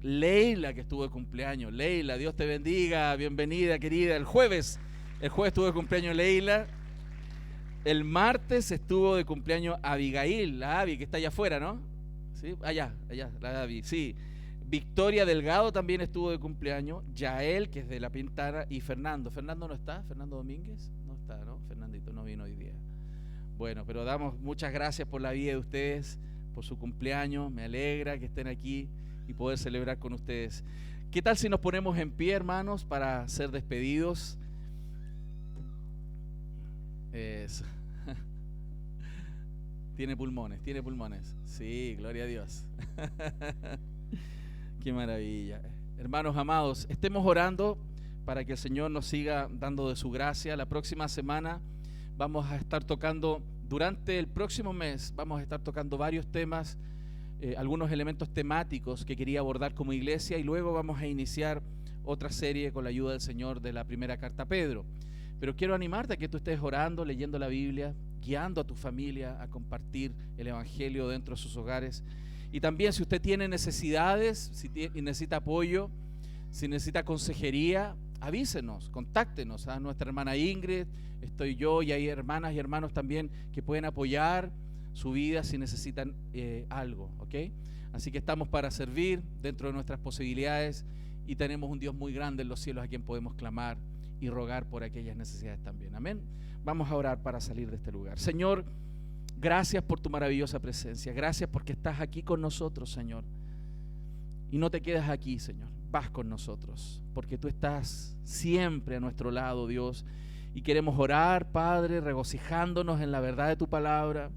Leila, que estuvo de cumpleaños. Leila, Dios te bendiga, bienvenida, querida. El jueves estuvo de cumpleaños Leila. El martes estuvo de cumpleaños Abigail, la Abby, que está allá afuera, ¿no? ¿Sí? Allá, la Abby, sí. Victoria Delgado también estuvo de cumpleaños. Yael, que es de La Pintana, y Fernando. ¿Fernando no está? ¿Fernando Domínguez? No está, ¿no? Fernandito no vino hoy día. Bueno, pero damos muchas gracias por la vida de ustedes, por su cumpleaños. Me alegra que estén aquí y poder celebrar con ustedes. ¿Qué tal si nos ponemos en pie, hermanos, para ser despedidos? Eso. Tiene pulmones. Sí, gloria a Dios. Qué maravilla. Hermanos amados, estemos orando para que el Señor nos siga dando de su gracia. La próxima semana vamos a estar tocando, durante el próximo mes, vamos a estar tocando varios temas, algunos elementos temáticos que quería abordar como iglesia, y luego vamos a iniciar otra serie con la ayuda del Señor de la primera carta a Pedro. Pero quiero animarte a que tú estés orando, leyendo la Biblia, guiando a tu familia a compartir el Evangelio dentro de sus hogares. Y también, si usted tiene necesidades, si necesita apoyo, si necesita consejería, avísenos, contáctenos. A nuestra hermana Ingrid, estoy yo, y hay hermanas y hermanos también que pueden apoyar su vida si necesitan algo, ¿ok? Así que estamos para servir dentro de nuestras posibilidades, y tenemos un Dios muy grande en los cielos a quien podemos clamar y rogar por aquellas necesidades también. Amén. Vamos a orar para salir de este lugar. Señor, gracias por tu maravillosa presencia. Gracias porque estás aquí con nosotros, Señor. Y no te quedas aquí, Señor. Vas con nosotros, porque tú estás siempre a nuestro lado, Dios. Y queremos orar, Padre, regocijándonos en la verdad de tu palabra,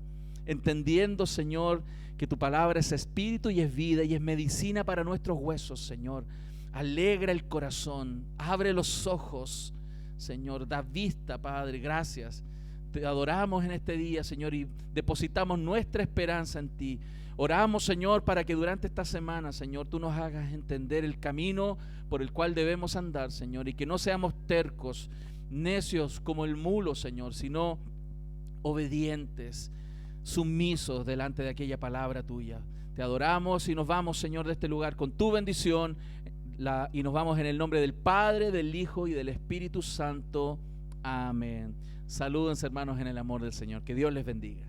entendiendo, Señor, que tu palabra es espíritu y es vida y es medicina para nuestros huesos, Señor. Alegra el corazón, abre los ojos, Señor, da vista, Padre, gracias. Te adoramos en este día, Señor, y depositamos nuestra esperanza en ti. Oramos, Señor, para que durante esta semana, Señor, tú nos hagas entender el camino por el cual debemos andar, Señor, y que no seamos tercos, necios como el mulo, Señor, sino obedientes, sumisos delante de aquella palabra tuya. Te adoramos y nos vamos, Señor, de este lugar con tu bendición, y nos vamos en el nombre del Padre, del Hijo y del Espíritu Santo. Amén. Salúdense, hermanos, en el amor del Señor. Que Dios les bendiga.